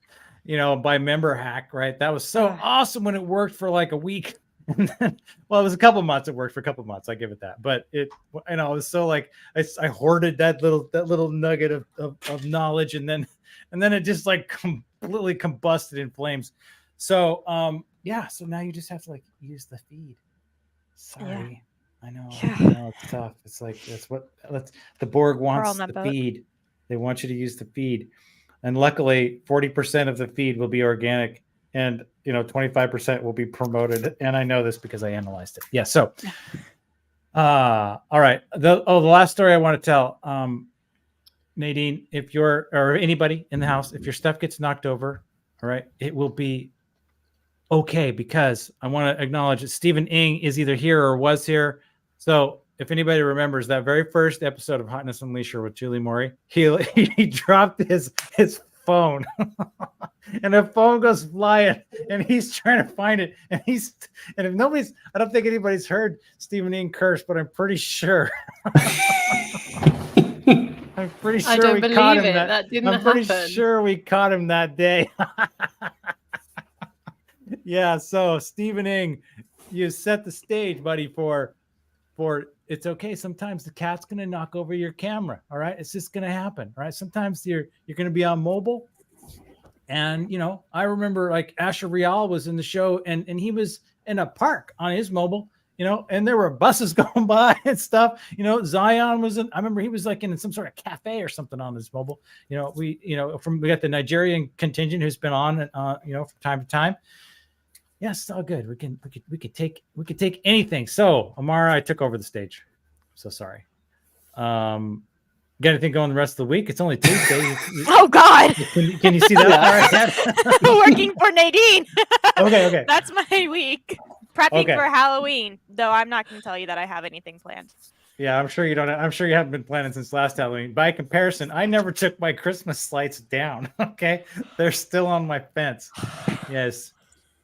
by member hack, right? That was so awesome when it worked for like a week. And then, well, it was a couple months. It worked for a couple months. I give it that. But it, you know, it was so like I hoarded that little nugget of knowledge, and then it just like completely combusted in flames. So yeah. So now you just have to like use the feed. Sorry, I know. I know it's tough. It's like the Borg wants the boat. feed. They want you to use the feed, and luckily, 40% of the feed will be organic. And 25% will be promoted, and I know this because I analyzed it. Yeah. So, all right. The last story I want to tell, Nadine, if you're or anybody in the house, if your stuff gets knocked over, all right, it will be okay, because I want to acknowledge that Stephen Ng is either here or was here. So if anybody remembers that very first episode of Hotness Unleasher with Julie Morey, he dropped his phone and the phone goes flying, and he's trying to find it, and if nobody's, I don't think anybody's heard Stephen Ng curse, but I'm pretty sure I'm pretty sure I don't we believe caught him it. that That I'm pretty happen. sure we caught him that day. Yeah, so Stephen Ng, you set the stage, buddy, for it's okay. Sometimes the cat's gonna knock over your camera. All right, it's just gonna happen. All right, sometimes you're gonna be on mobile, and I remember like Asher Rial was in the show, and he was in a park on his mobile, and there were buses going by and stuff. Zion was in. I remember he was like in some sort of cafe or something on his mobile. We got the Nigerian contingent who's been on, from time to time. Yeah, it's all good. We could take anything. So Amara, I took over the stage. So sorry. Got anything going the rest of the week? It's only Tuesday. Oh God! Can you see that? Working for Nadine. Okay. That's my week. Prepping Okay. for Halloween. Though I'm not going to tell you that I have anything planned. Yeah, I'm sure you don't. I'm sure you haven't been planning since last Halloween. By comparison, I never took my Christmas lights down. Okay, they're still on my fence. Yes.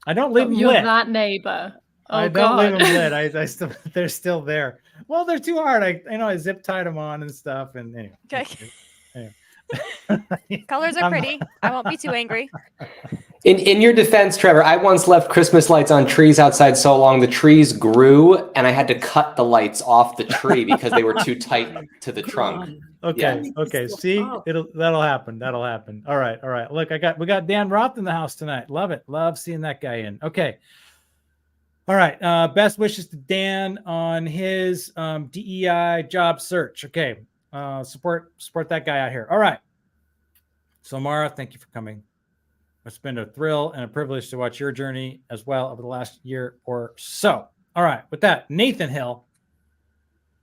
I don't leave them You're lit. that neighbor. Oh, I God. don't leave them lit. I still, they're still there. Well, they're too hard. I zip tied them on and stuff. And anyway. Okay. Anyway. Colors are pretty. I won't be too angry. In your defense, Trevor, I once left Christmas lights on trees outside so long the trees grew, and I had to cut the lights off the tree because they were too tight to the trunk. Okay. Yeah. Okay. See, that'll happen. That'll happen. All right. All right. Look, we got Dan Roth in the house tonight. Love it. Love seeing that guy in. Okay. All right. Best wishes to Dan on his DEI job search. Okay. Support that guy out here. All right. So Mara, thank you for coming. It's been a thrill and a privilege to watch your journey as well over the last year or so. All right. With that, Nathan Hill,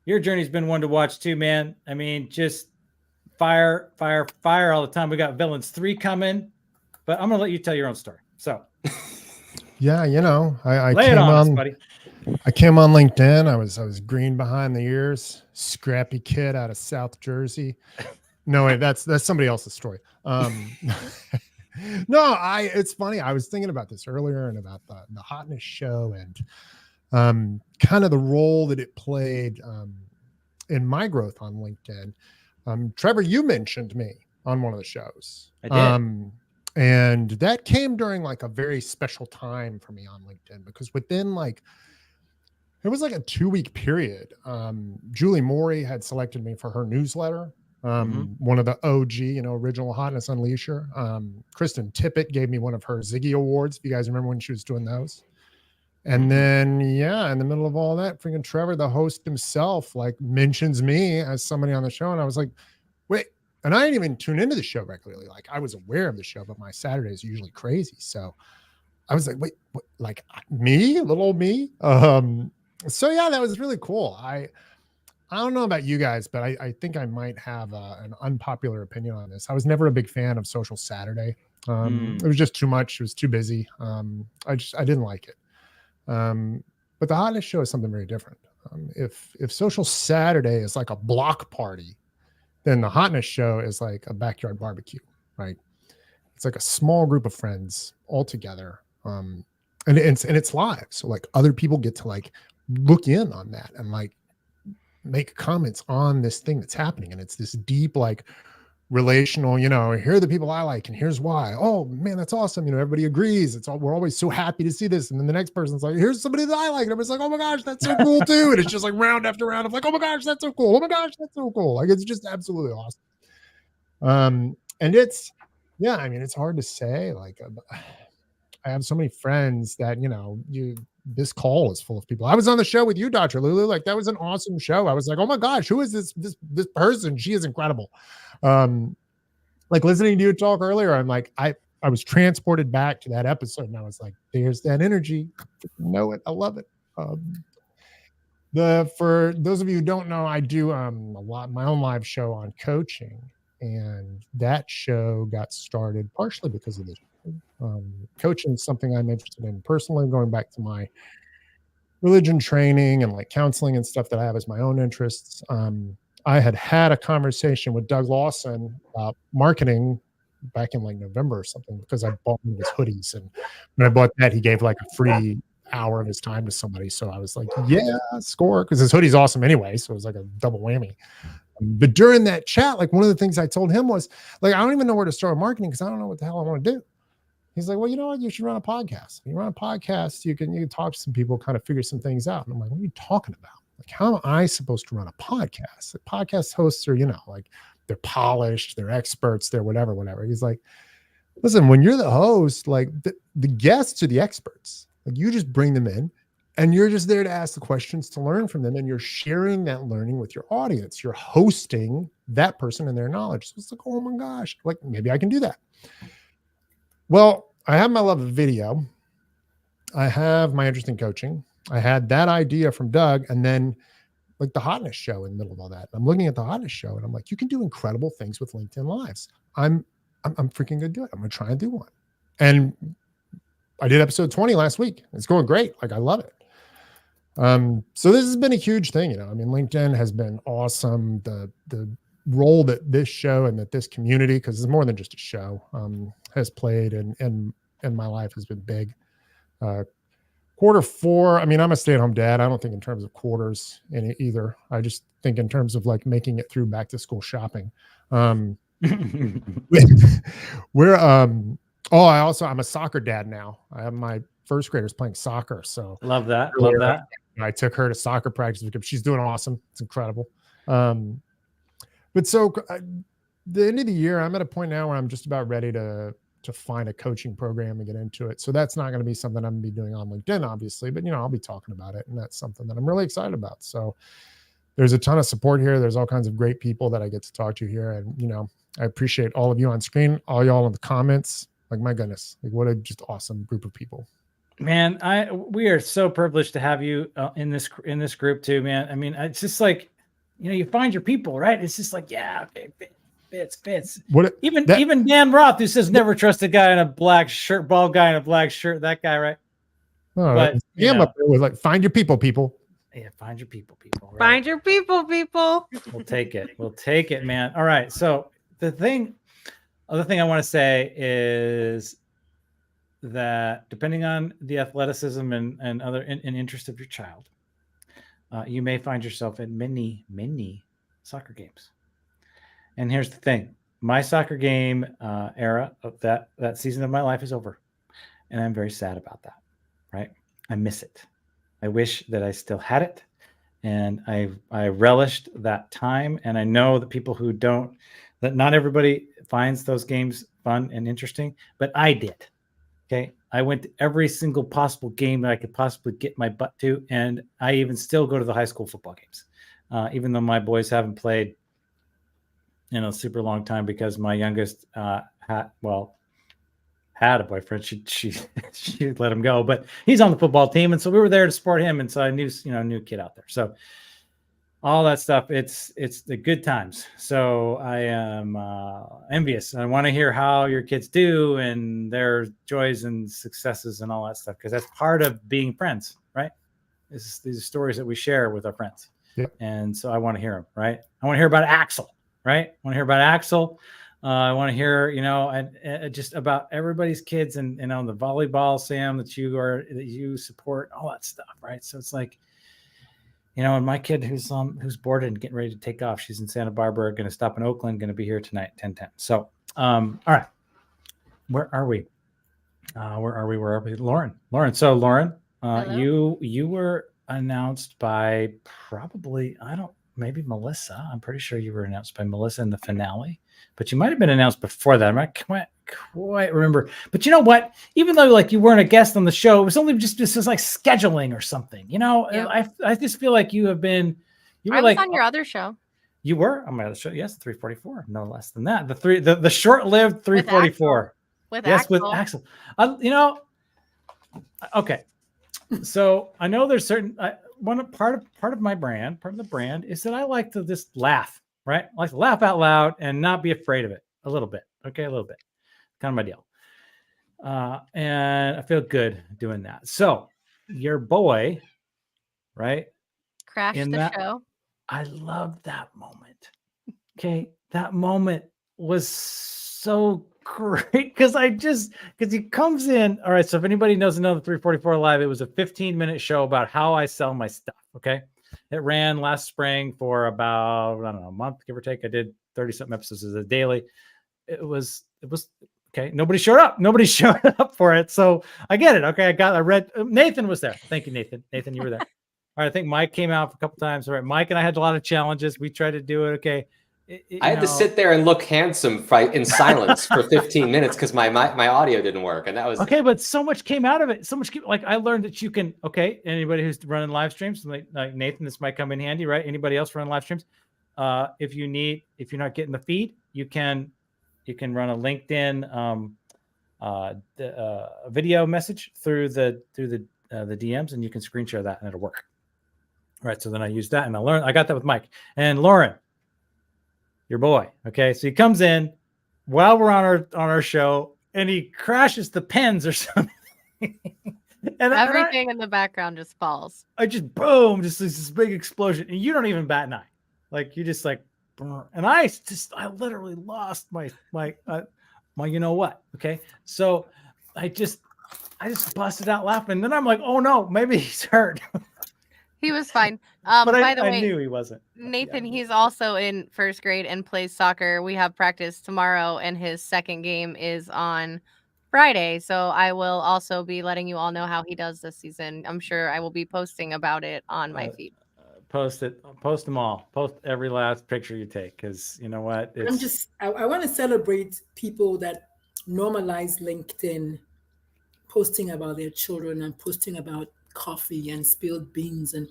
your journey's been one to watch too, man. I mean, just fire all the time. We got Villains 3 coming, but I'm going to let you tell your own story. So yeah, I lay came it on us, on, buddy. I came on LinkedIn. I was green behind the ears, scrappy kid out of South Jersey. No, wait, that's somebody else's story. No, it's funny. I was thinking about this earlier and about the Hotness Show and kind of the role that it played in my growth on LinkedIn. Trevor, you mentioned me on one of the shows. I did. And that came during like a very special time for me on LinkedIn, because within it was like a 2-week period. Julie Morey had selected me for her newsletter. One of the OG, original Hotness Unleasher. Kristen Tippett gave me one of her Ziggy Awards, if you guys remember when she was doing those. And then, in the middle of all that, freaking Trevor, the host himself, mentions me as somebody on the show. And I was like, wait, and I didn't even tune into the show regularly. I was aware of the show, but my Saturdays are usually crazy. So I was like, wait, what, me, little old me? So yeah, that was really cool. I don't know about you guys, but I think I might have an unpopular opinion on this. I was never a big fan of Social Saturday. It was just too much. It was too busy. I didn't like it. But the Hotness Show is something very different. If Social Saturday is like a block party, then the Hotness Show is like a backyard barbecue, right? It's like a small group of friends all together. And it's live. So other people get to look in on that and make comments on this thing that's happening. And it's this deep, relational, here are the people I like and here's why. Oh man, that's awesome. Everybody agrees. We're always so happy to see this. And then the next person's like, here's somebody that I like. And everybody's like, oh my gosh, that's so cool too. And it's just like round after round of like, oh my gosh, that's so cool. Oh my gosh, that's so cool. Like, it's just absolutely awesome. And it's hard to say. Like, I have so many friends that, this call is full of people. I was on the show with you, Dr. Lulu. Like, that was an awesome show. I was like, oh my gosh, who is this person? She is incredible. Like, listening to you talk earlier, I'm like, I was transported back to that episode, and I was like, there's that energy. I know it. I love it. For those of you who don't know, I do my own live show on coaching, and that show got started partially because of this. Coaching is something I'm interested in personally, going back to my religion training and like counseling and stuff that I have as my own interests. I had a conversation with Doug Lawson about marketing back in like November or something, because I bought one of his hoodies, and when I bought that, he gave like a free hour of his time to somebody. So I was like, yeah, score, because his hoodie's awesome anyway. So it was like a double whammy. But during that chat, like, one of the things I told him was like, I don't even know where to start marketing because I don't know what the hell I want to do. He's like, well, you know what? You should run a podcast. When you run a podcast, you can talk to some people, kind of figure some things out. And I'm like, what are you talking about? Like, how am I supposed to run a podcast? The podcast hosts are, like, they're polished, they're experts, they're whatever. He's like, listen, when you're the host, like, the guests are the experts. Like, you just bring them in, and you're just there to ask the questions, to learn from them, and you're sharing that learning with your audience. You're hosting that person and their knowledge. So it's like, oh my gosh, like, maybe I can do that. Well, I have my love of video. I have my interest in coaching. I had that idea from Doug, and then like the Hotness Show in the middle of all that. I'm looking at the Hotness Show, and I'm like, you can do incredible things with LinkedIn Lives. I'm freaking gonna do it. I'm gonna try and do one. And I did episode 20 last week. It's going great. Like, I love it. So this has been a huge thing. I mean, LinkedIn has been awesome. The role that this show and that this community, because it's more than just a show, has played in my life has been big. Q4, I mean, I'm a stay-at-home dad. I don't think in terms of quarters in it either. I just think in terms of like making it through back to school shopping. I'm a soccer dad now. I have my first graders playing soccer. So love that. I took her to soccer practice because she's doing awesome. It's incredible. But so the end of the year, I'm at a point now where I'm just about ready to find a coaching program and get into it. So that's not going to be something I'm going to be doing on LinkedIn, obviously, but I'll be talking about it, and that's something that I'm really excited about. So there's a ton of support here. There's all kinds of great people that I get to talk to here, and I appreciate all of you on screen, all y'all in the comments. Like, my goodness, like, what a just awesome group of people. Man, we are so privileged to have you in this group too, man. I mean, it's just like, you find your people, right? It's just like, yeah, okay, fits. Even Dan Roth, who says never trust a guy in a black shirt, bald guy in a black shirt, that guy, right? Oh, but up there with like, find your people. Yeah, find your people. Right? Find your people. We'll take it, man. All right. So the other thing I want to say is that depending on the athleticism and other interest of your child, you may find yourself at many soccer games. And here's the thing: my soccer game era of that season of my life is over, and I'm very sad about that. Right? I miss it. I wish that I still had it, and I relished that time. And I know that people who don't, that not everybody finds those games fun and interesting, but I did. Okay. I went to every single possible game that I could possibly get my butt to. And I even still go to the high school football games, even though my boys haven't played in a super long time, because my youngest had a boyfriend. She let him go, but he's on the football team. And so we were there to support him. And so I knew, new kid out there. So all that stuff, it's the good times. So I am envious. I want to hear how your kids do and their joys and successes and all that stuff, because that's part of being friends, right? These are stories that we share with our friends. Yep. And so I want to hear them, right? I want to hear about Axel, right? I want to hear about Axel. I want to hear, just about everybody's kids and on the volleyball, Sam, that you support, all that stuff, right? So it's like, And my kid who's boarded and getting ready to take off, she's in Santa Barbara, going to stop in Oakland, going to be here tonight, 10:10. So, all right, where are we? Where are we? Lauren. So Lauren, you were announced by maybe Melissa. I'm pretty sure you were announced by Melissa in the finale, but you might have been announced before that. I'm not quite remember. But you know what? Even though you weren't a guest on the show, it was only just like scheduling or something. Yeah. I just feel like you have been. I was on your other show. You were on my other show. Yes, 344. No less than that. The short-lived 344. With Axel. Okay. So I know there's certain part of my brand, part of the brand is that I like to just laugh, right? I like to laugh out loud and not be afraid of it a little bit. Okay, a little bit. Kind of my deal. And I feel good doing that. So your boy, right? Crashed the show. I love that moment. Okay, that moment was so great because he comes in. All right, so if anybody knows another 344 Live, it was a 15-minute show about how I sell my stuff. Okay, it ran last spring for about a month, give or take. I did 30-something episodes as a daily. It was okay. Nobody showed up for it, so I get it. Okay, I read. Nathan was there. Thank you, Nathan. Nathan, you were there. All right, I think Mike came out a couple times. All right, Mike and I had a lot of challenges. We tried to do it. Okay. I had to sit there and look handsome in silence for 15 minutes because my audio didn't work, and that was okay. But so much came out of it. So much I learned that you can. Okay, anybody who's running live streams, like Nathan, this might come in handy, right? Anybody else running live streams? If you're not getting the feed, you can run a LinkedIn video message through the DMs, and you can screen share that, and it'll work. All right. So then I used that, and I got that with Mike and Lauren. Your boy. Okay. So he comes in while we're on our show and he crashes the pens or something. and everything in the background just falls. I just boom, just this big explosion. And you don't even bat an eye. You just and I literally lost my you know what? Okay. So I just busted out laughing. And then I'm like, oh no, maybe he's hurt. He was fine. But by the way, I knew he wasn't. Nathan, he's also in first grade and plays soccer. We have practice tomorrow, and his second game is on Friday. So I will also be letting you all know how he does this season. I'm sure I will be posting about it on my feed. Post them all. Post every last picture you take, because you know what? I want to celebrate people that normalize LinkedIn posting about their children and posting about coffee and spilled beans, and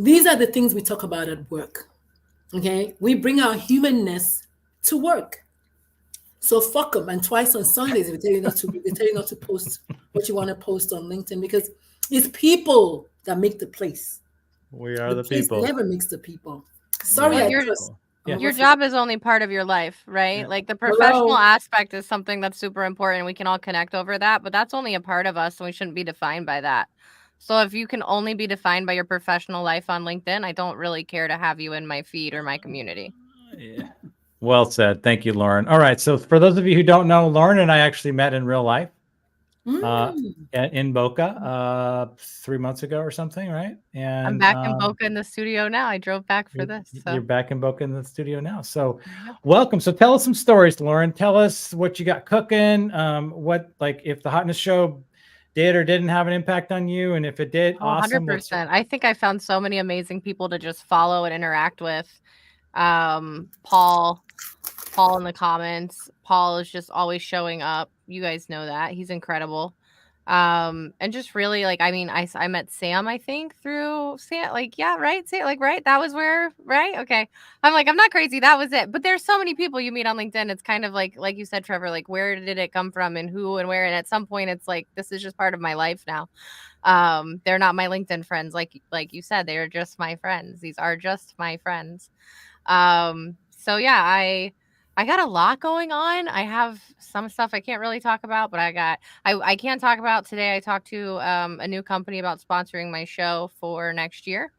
these are the things we talk about at work. Okay, we bring our humanness to work. So fuck them. And twice on Sundays they tell you not to post what you want to post on LinkedIn, because it's people that make the place. We are the people. Never makes the people. Sorry, your job is only part of your life, right? Yeah. Like the professional aspect is something that's super important. We can all connect over that, but that's only a part of us, and we shouldn't be defined by that. So if you can only be defined by your professional life on LinkedIn, I don't really care to have you in my feed or my community. Yeah. Well said. Thank you, Lauren. All right. So for those of you who don't know, Lauren and I actually met in real life in Boca 3 months ago or something, right? And I'm back in Boca in the studio now. I drove back for this. So. You're back in Boca in the studio now. So welcome. So tell us some stories, Lauren. Tell us what you got cooking. If the Hotness Show did or didn't have an impact on you, and if it did, awesome. 100%. I think I found so many amazing people to just follow and interact with. Paul in the comments. Paul is just always showing up. You guys know that. He's incredible. And just really I met Sam, I think, through Sam. Right? Right? That was where, right? Okay. I'm not crazy. That was it. But there's so many people you meet on LinkedIn. It's kind of like you said, Trevor, where did it come from and who and where? And at some point it's this is just part of my life now. They're not my LinkedIn friends. Like you said, they're just my friends. These are just my friends. So yeah, I got a lot going on. I have some stuff I can't really talk about, but I can talk about today. I talked to a new company about sponsoring my show for next year.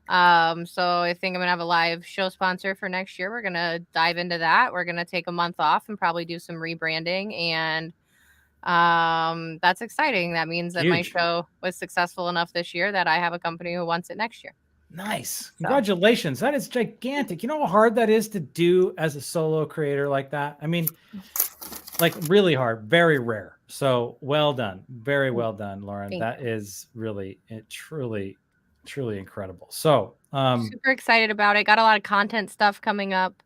So I think I'm gonna have a live show sponsor for next year. We're gonna dive into that. We're gonna take a month off and probably do some rebranding, and that's exciting. That means that my show was successful enough this year that I have a company who wants it next year. Nice. Congratulations. That is gigantic. You know how hard that is to do as a solo creator like that? I mean, like really hard, very rare. So well done. Very well done, Lauren. That is really, truly incredible. So super excited about it. Got a lot of content stuff coming up.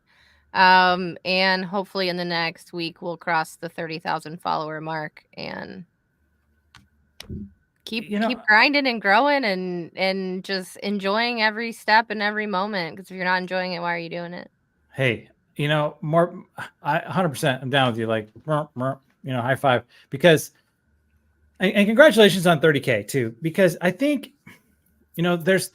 And hopefully in the next week we'll cross the 30,000 follower mark and keep grinding and growing and just enjoying every step and every moment. Because if you're not enjoying it, why are you doing it? Hey, more, I 100% I'm down with you. Like, high five, because, and congratulations on 30K too, because I think, there's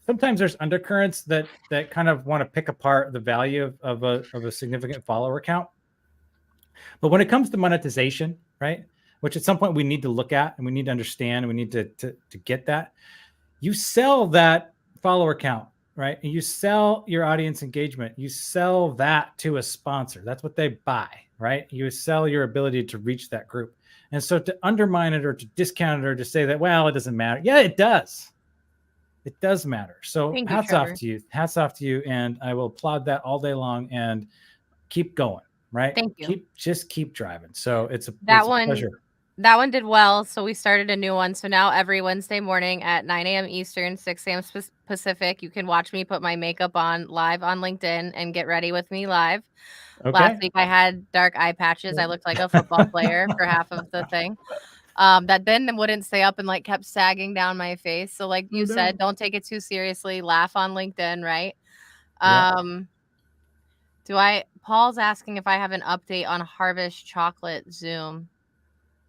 sometimes there's undercurrents that kind of want to pick apart the value of a significant follower count. But when it comes to monetization, right, which at some point we need to look at and we need to understand and we need to get that, you sell that follower count, right? And you sell your audience engagement. You sell that to a sponsor. That's what they buy, right? You sell your ability to reach that group. And so to undermine it or to discount it or to say that, well, it doesn't matter. Yeah, it does. It does matter. So hats off to you. Hats off to you. And I will applaud that all day long and keep going, right? Thank you. Just keep driving. So it's a pleasure. That one did well. So we started a new one. So now every Wednesday morning at 9 a.m. Eastern, 6 a.m. Pacific, you can watch me put my makeup on live on LinkedIn and get ready with me live. Okay. Last week I had dark eye patches. I looked like a football player for half of the thing. That then wouldn't stay up and like kept sagging down my face. So like you said, don't take it too seriously. Laugh on LinkedIn, right? Paul's asking if I have an update on Harvest Chocolate Zoom.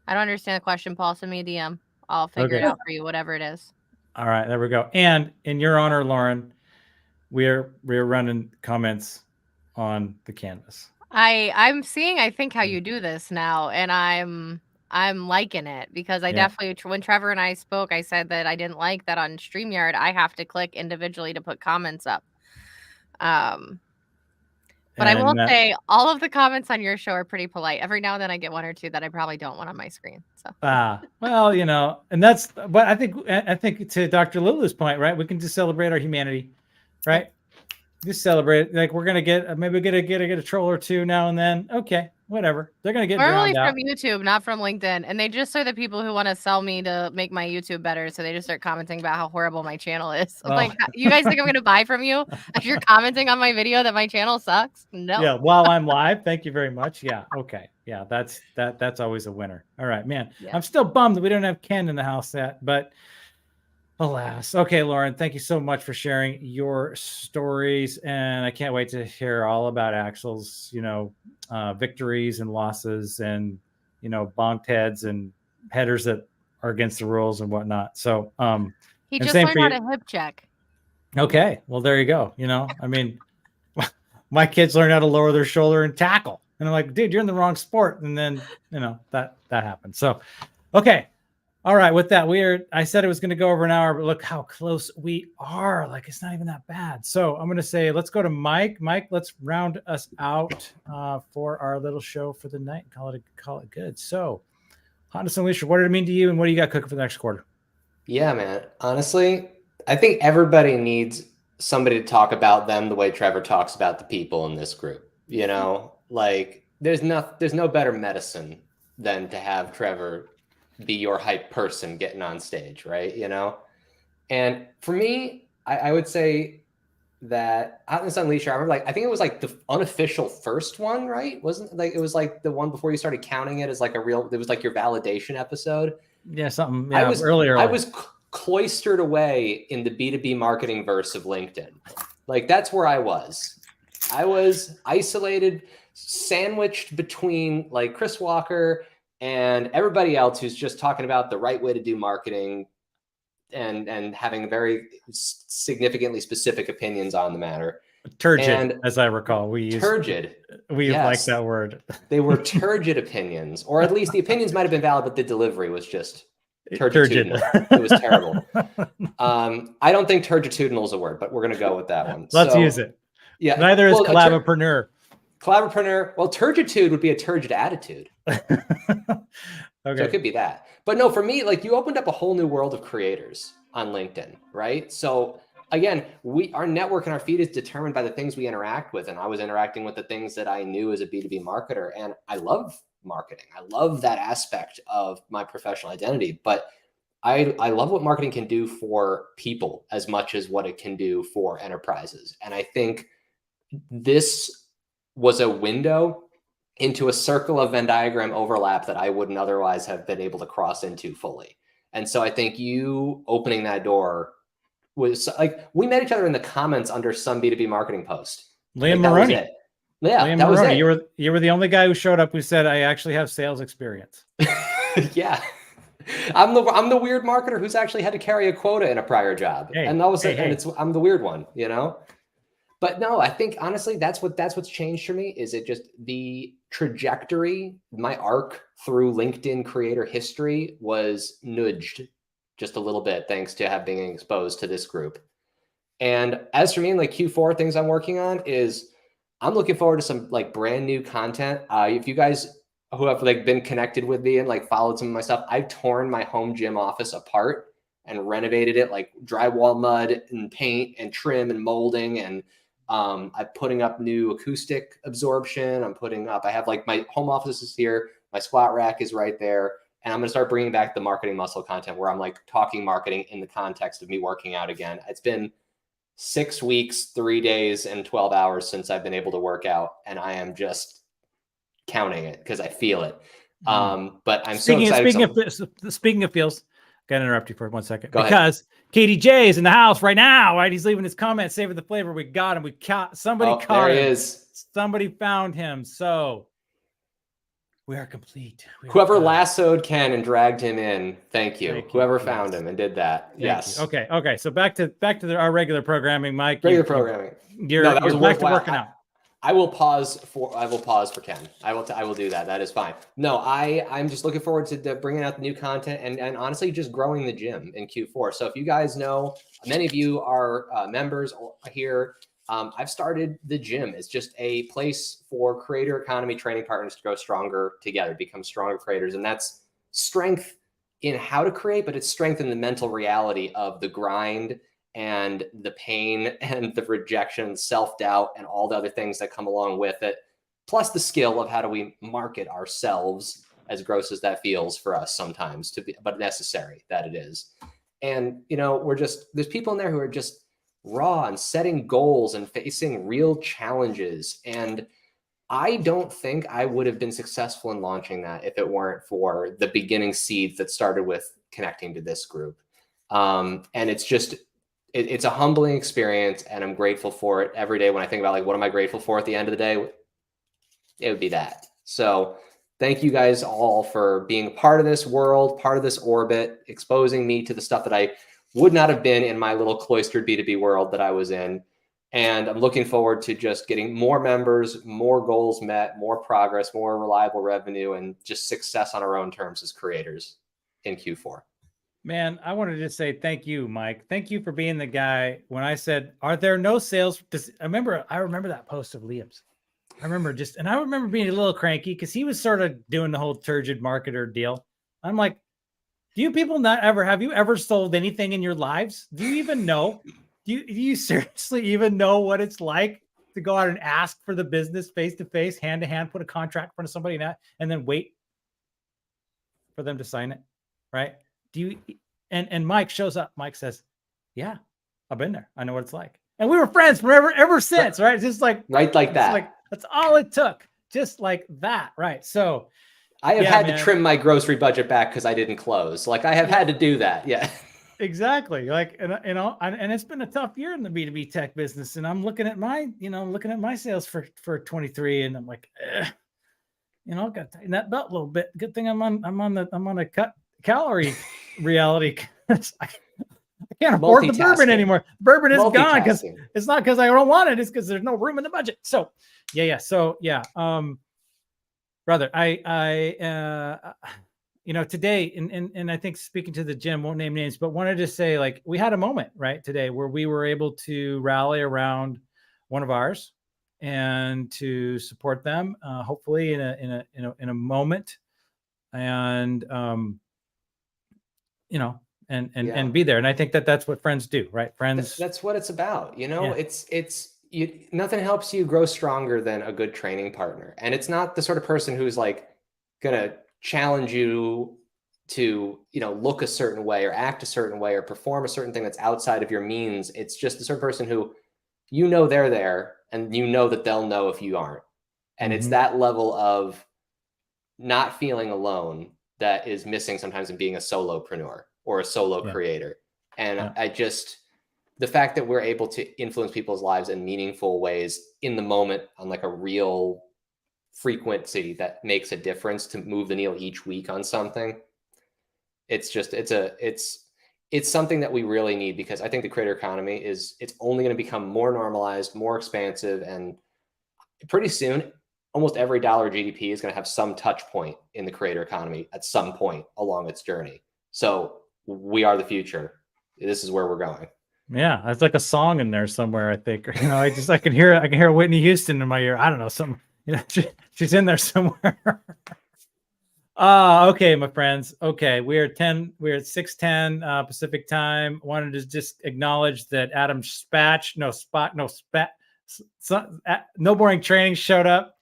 I don't understand the question, Paul. Send me a DM. I'll figure it out for you, whatever it is. All right, there we go. And in your honor, Lauren, we're running comments on the canvas. I'm seeing, I think, how you do this now, and I'm liking it because I definitely, when Trevor and I spoke, I said that I didn't like that on StreamYard. I have to click individually to put comments up. But I will say all of the comments on your show are pretty polite. Every now and then I get one or two that I probably don't want on my screen. So well, and that's, but I think to Dr. Lulu's point, right? We can just celebrate our humanity, right? Just celebrate. Like we're gonna get a troll or two now and then. Okay, whatever. They're gonna get normally from YouTube, not from LinkedIn. And they just are the people who want to sell me to make my YouTube better. So they just start commenting about how horrible my channel is. I'm like, you guys think I'm gonna buy from you if you're commenting on my video that my channel sucks? No. Yeah, while I'm live. Thank you very much. Yeah. Okay. Yeah, that's always a winner. All right, man. Yeah. I'm still bummed that we don't have Ken in the house yet, but alas. Okay, Lauren, thank you so much for sharing your stories. And I can't wait to hear all about Axel's, victories and losses and, bonked heads and headers that are against the rules and whatnot. So he just learned how to hip check. Okay. Well, there you go. I mean, my kids learn how to lower their shoulder and tackle. And I'm like, dude, you're in the wrong sport. And then, that happened. So, okay. All right. With that, I said it was going to go over an hour, but look how close we are. Like, it's not even that bad. So I'm going to say, let's go to Mike. Mike, let's round us out for our little show for the night. Call it good. So Hotness Unleasher, what did it mean to you? And what do you got cooking for the next quarter? Yeah, man. Honestly, I think everybody needs somebody to talk about them the way Trevor talks about the people in this group. Like there's no better medicine than to have Trevor be your hype person getting on stage, right? And for me, I would say that Hotness Unleasher, I think it was like the unofficial first one, right? Wasn't like it was like the one before you started counting it as like it was like your validation episode. Yeah, something. Yeah, earlier. I was cloistered away in the B2B marketing verse of LinkedIn. Like that's where I was. I was isolated, sandwiched between like Chris Walker and everybody else who's just talking about the right way to do marketing and having very significantly specific opinions on the matter. Turgid, as I recall. We used turgid. We like that word. They were turgid opinions, or at least the opinions might have been valid, but the delivery was just turgid. It was terrible. I don't think turgiditudinal is a word, but we're going to go with that one. Let's use it. Yeah. Neither is collabopreneur. Collabopreneur. Well, turgitude would be a turgid attitude. Okay. So it could be that. But no, for me, like you opened up a whole new world of creators. on LinkedIn, right? So again, our network and our feed is determined by the things we interact with. And I was interacting with the things that I knew as a B2B marketer. And I love marketing. I love that aspect of my professional identity. But I love what marketing can do for people as much as what it can do for enterprises. And I think this was a window into a circle of Venn diagram overlap that I wouldn't otherwise have been able to cross into fully. And so I think you opening that door was like, we met each other in the comments under some B2B marketing post. Liam Like, Maroney. Yeah, Liam that was Maroney. it. You were the only guy who showed up who said, I actually have sales experience. Yeah. I'm the weird marketer who's actually had to carry a quota in a prior job. Hey, and all of a sudden, I'm the weird one, you know? But no, I think honestly, that's what's changed for me is it just the trajectory, my arc through LinkedIn creator history was nudged just a little bit thanks to being exposed to this group. And as for me, like Q4 things I'm working on is I'm looking forward to some like brand new content. If you guys who have like been connected with me and like followed some of my stuff, I've torn my home gym office apart and renovated it, like drywall, mud and paint and trim and molding. And I'm putting up new acoustic absorption. I have like my home office is here. My squat rack is right there. And I'm going to start bringing back the marketing muscle content where I'm like talking marketing in the context of me working out again. It's been 6 weeks, 3 days, and 12 hours since I've been able to work out. And I am just counting it because I feel it. But I'm so excited. Speaking of feels, gotta interrupt you for 1 second. Go because KDJ is in the house right now, right? He's leaving his comment, saving the flavor. We got him. Somebody caught him. There he is. Somebody found him. So we are complete. Whoever lassoed Ken and dragged him in, thank you. Whoever found him and did that. Yes. Okay. So back to our regular programming, Mike. Regular programming. You're back to working out. I will pause for Ken. I will do that. That is fine. No, I'm just looking forward to bringing out the new content and honestly just growing the gym in Q4. So if you guys know, many of you are members here. I've started the gym. It's just a place for creator economy training partners to grow stronger together, become stronger creators. And that's strength in how to create, but it's strength in the mental reality of the grind and the pain and the rejection, self-doubt, and all the other things that come along with it. Plus the skill of how do we market ourselves, as gross as that feels for us sometimes but necessary that it is. And, you know, there's people in there who are just raw and setting goals and facing real challenges. And I don't think I would have been successful in launching that if it weren't for the beginning seeds that started with connecting to this group. And it's just, it's a humbling experience and I'm grateful for it every day. When I think about like, what am I grateful for at the end of the day? It would be that. So thank you guys all for being a part of this world, part of this orbit, exposing me to the stuff that I would not have been in my little cloistered B2B world that I was in. And I'm looking forward to just getting more members, more goals met, more progress, more reliable revenue, and just success on our own terms as creators in Q4. Man, I wanted to say thank you, Mike. Thank you for being the guy when I said, are there no sales? I remember that post of Liam's. I remember being a little cranky because he was sort of doing the whole turgid marketer deal. I'm like, have you ever sold anything in your lives? Do you even know? Do you seriously even know what it's like to go out and ask for the business face to face, hand to hand, put a contract in front of somebody and then wait for them to sign it? Right? And Mike shows up. Mike says, yeah, I've been there. I know what it's like. And we were friends forever, ever since, right? It's just like right like that. Like that's all it took. Just like that. Right. So I have had to trim my grocery budget back because I didn't close. Like I have had to do that. Yeah. Exactly. Like, and it's been a tough year in the B2B tech business. And I'm looking at my sales for 23 and I'm like, I've got to tighten that belt a little bit. Good thing I'm on a cut calorie reality. I can't afford the bourbon anymore. Bourbon is gone because it's not because I don't want it. It's because there's no room in the budget. So yeah. So yeah. Brother, today, and I think speaking to the gym, won't name names, but wanted to say like we had a moment right today where we were able to rally around one of ours and to support them, hopefully in a moment, and and be there. And I think that's what friends do, right? Friends. That's what it's about. You know, nothing helps you grow stronger than a good training partner. And it's not the sort of person who's like gonna challenge you to, look a certain way or act a certain way or perform a certain thing that's outside of your means. It's just the sort of person who, they're there and that they'll know if you aren't. And it's that level of not feeling alone that is missing sometimes in being a solopreneur or a solo creator. And the fact that we're able to influence people's lives in meaningful ways in the moment on like a real frequency that makes a difference to move the needle each week on something. It's something that we really need, because I think the creator economy it's only going to become more normalized, more expansive, and pretty soon almost every dollar of GDP is going to have some touch point in the creator economy at some point along its journey. So we are the future. This is where we're going. Yeah, it's like a song in there somewhere, I think. I can hear Whitney Houston in my ear. I don't know, something. She's in there somewhere. Okay, my friends. Okay, we're at 6:10 Pacific time. Wanted to just acknowledge that Adam No Boring Training showed up.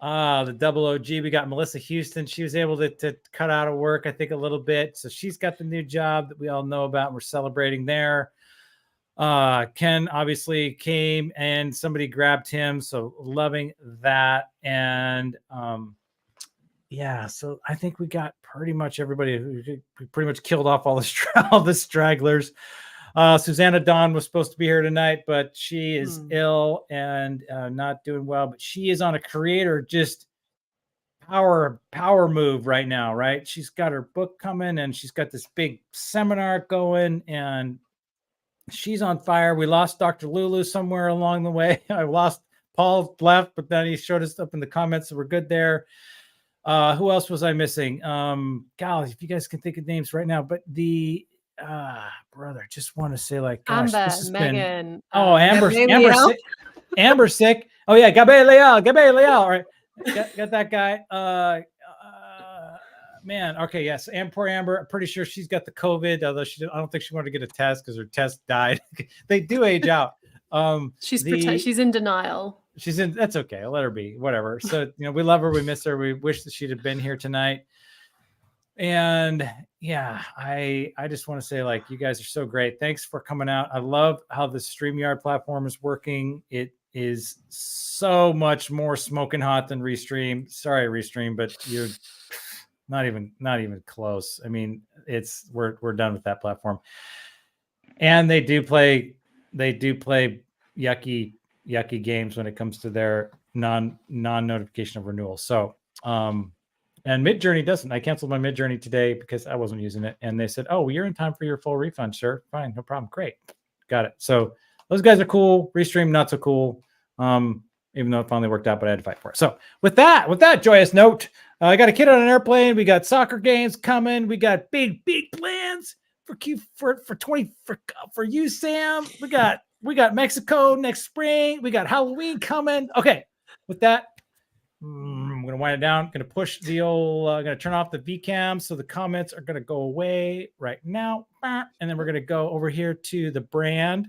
The double OG. We got Melissa Houston. She was able to cut out of work, I think, a little bit. So she's got the new job that we all know about. And we're celebrating there. Ken obviously came and somebody grabbed him. So loving that. And so I think we got pretty much everybody. We pretty much killed off all the stragglers. Susanna Dawn was supposed to be here tonight, but she is ill and not doing well. But she is on a creator just power move right now, right? She's got her book coming and she's got this big seminar going and she's on fire. We lost Dr. Lulu somewhere along the way. I lost Paul left, but then he showed us up in the comments, so we're good there. Who else was I missing? Golly, if you guys can think of names right now, but the brother, just want to say, like, gosh, Amber, this has Megan. been Amber's sick. Oh yeah, Gabe Leal. All right, got that guy. Man, okay, yes, and poor Amber. I'm pretty sure she's got the COVID, although I don't think she wanted to get a test because her test died. They do age out. She's in denial. That's okay. I'll let her be, whatever. So, we love her. We miss her. We wish that she'd have been here tonight. And yeah, I just want to say, like, you guys are so great. Thanks for coming out. I love how the Streamyard platform is working. It is so much more smoking hot than Restream. Sorry, Restream, but you're not even close. I mean, we're done with that platform. And they do play yucky games when it comes to their non-notification of renewal. So, and Midjourney doesn't. I canceled my Midjourney today because I wasn't using it. And they said, oh, well, you're in time for your full refund, sir. Fine, no problem. Great. Got it. So those guys are cool. Restream, not so cool. Even though it finally worked out, but I had to fight for it. So with that joyous note, I got a kid on an airplane. We got soccer games coming. We got big plans for you, Sam. We got Mexico next spring. We got Halloween coming. Okay, with that, I'm going to wind it down. I'm going to push the old, going to turn off the VCam. So the comments are going to go away right now. And then we're going to go over here to the brand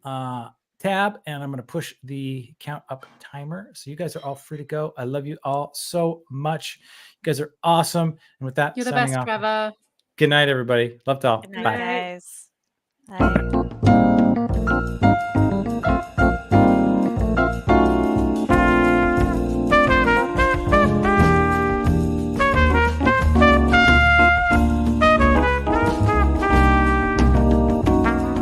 tab. And I'm going to push the count up timer. So you guys are all free to go. I love you all so much. You guys are awesome. And with that, you're the best, Trevor. Good night, everybody. Love to all. Good night, Bye. guys. Bye.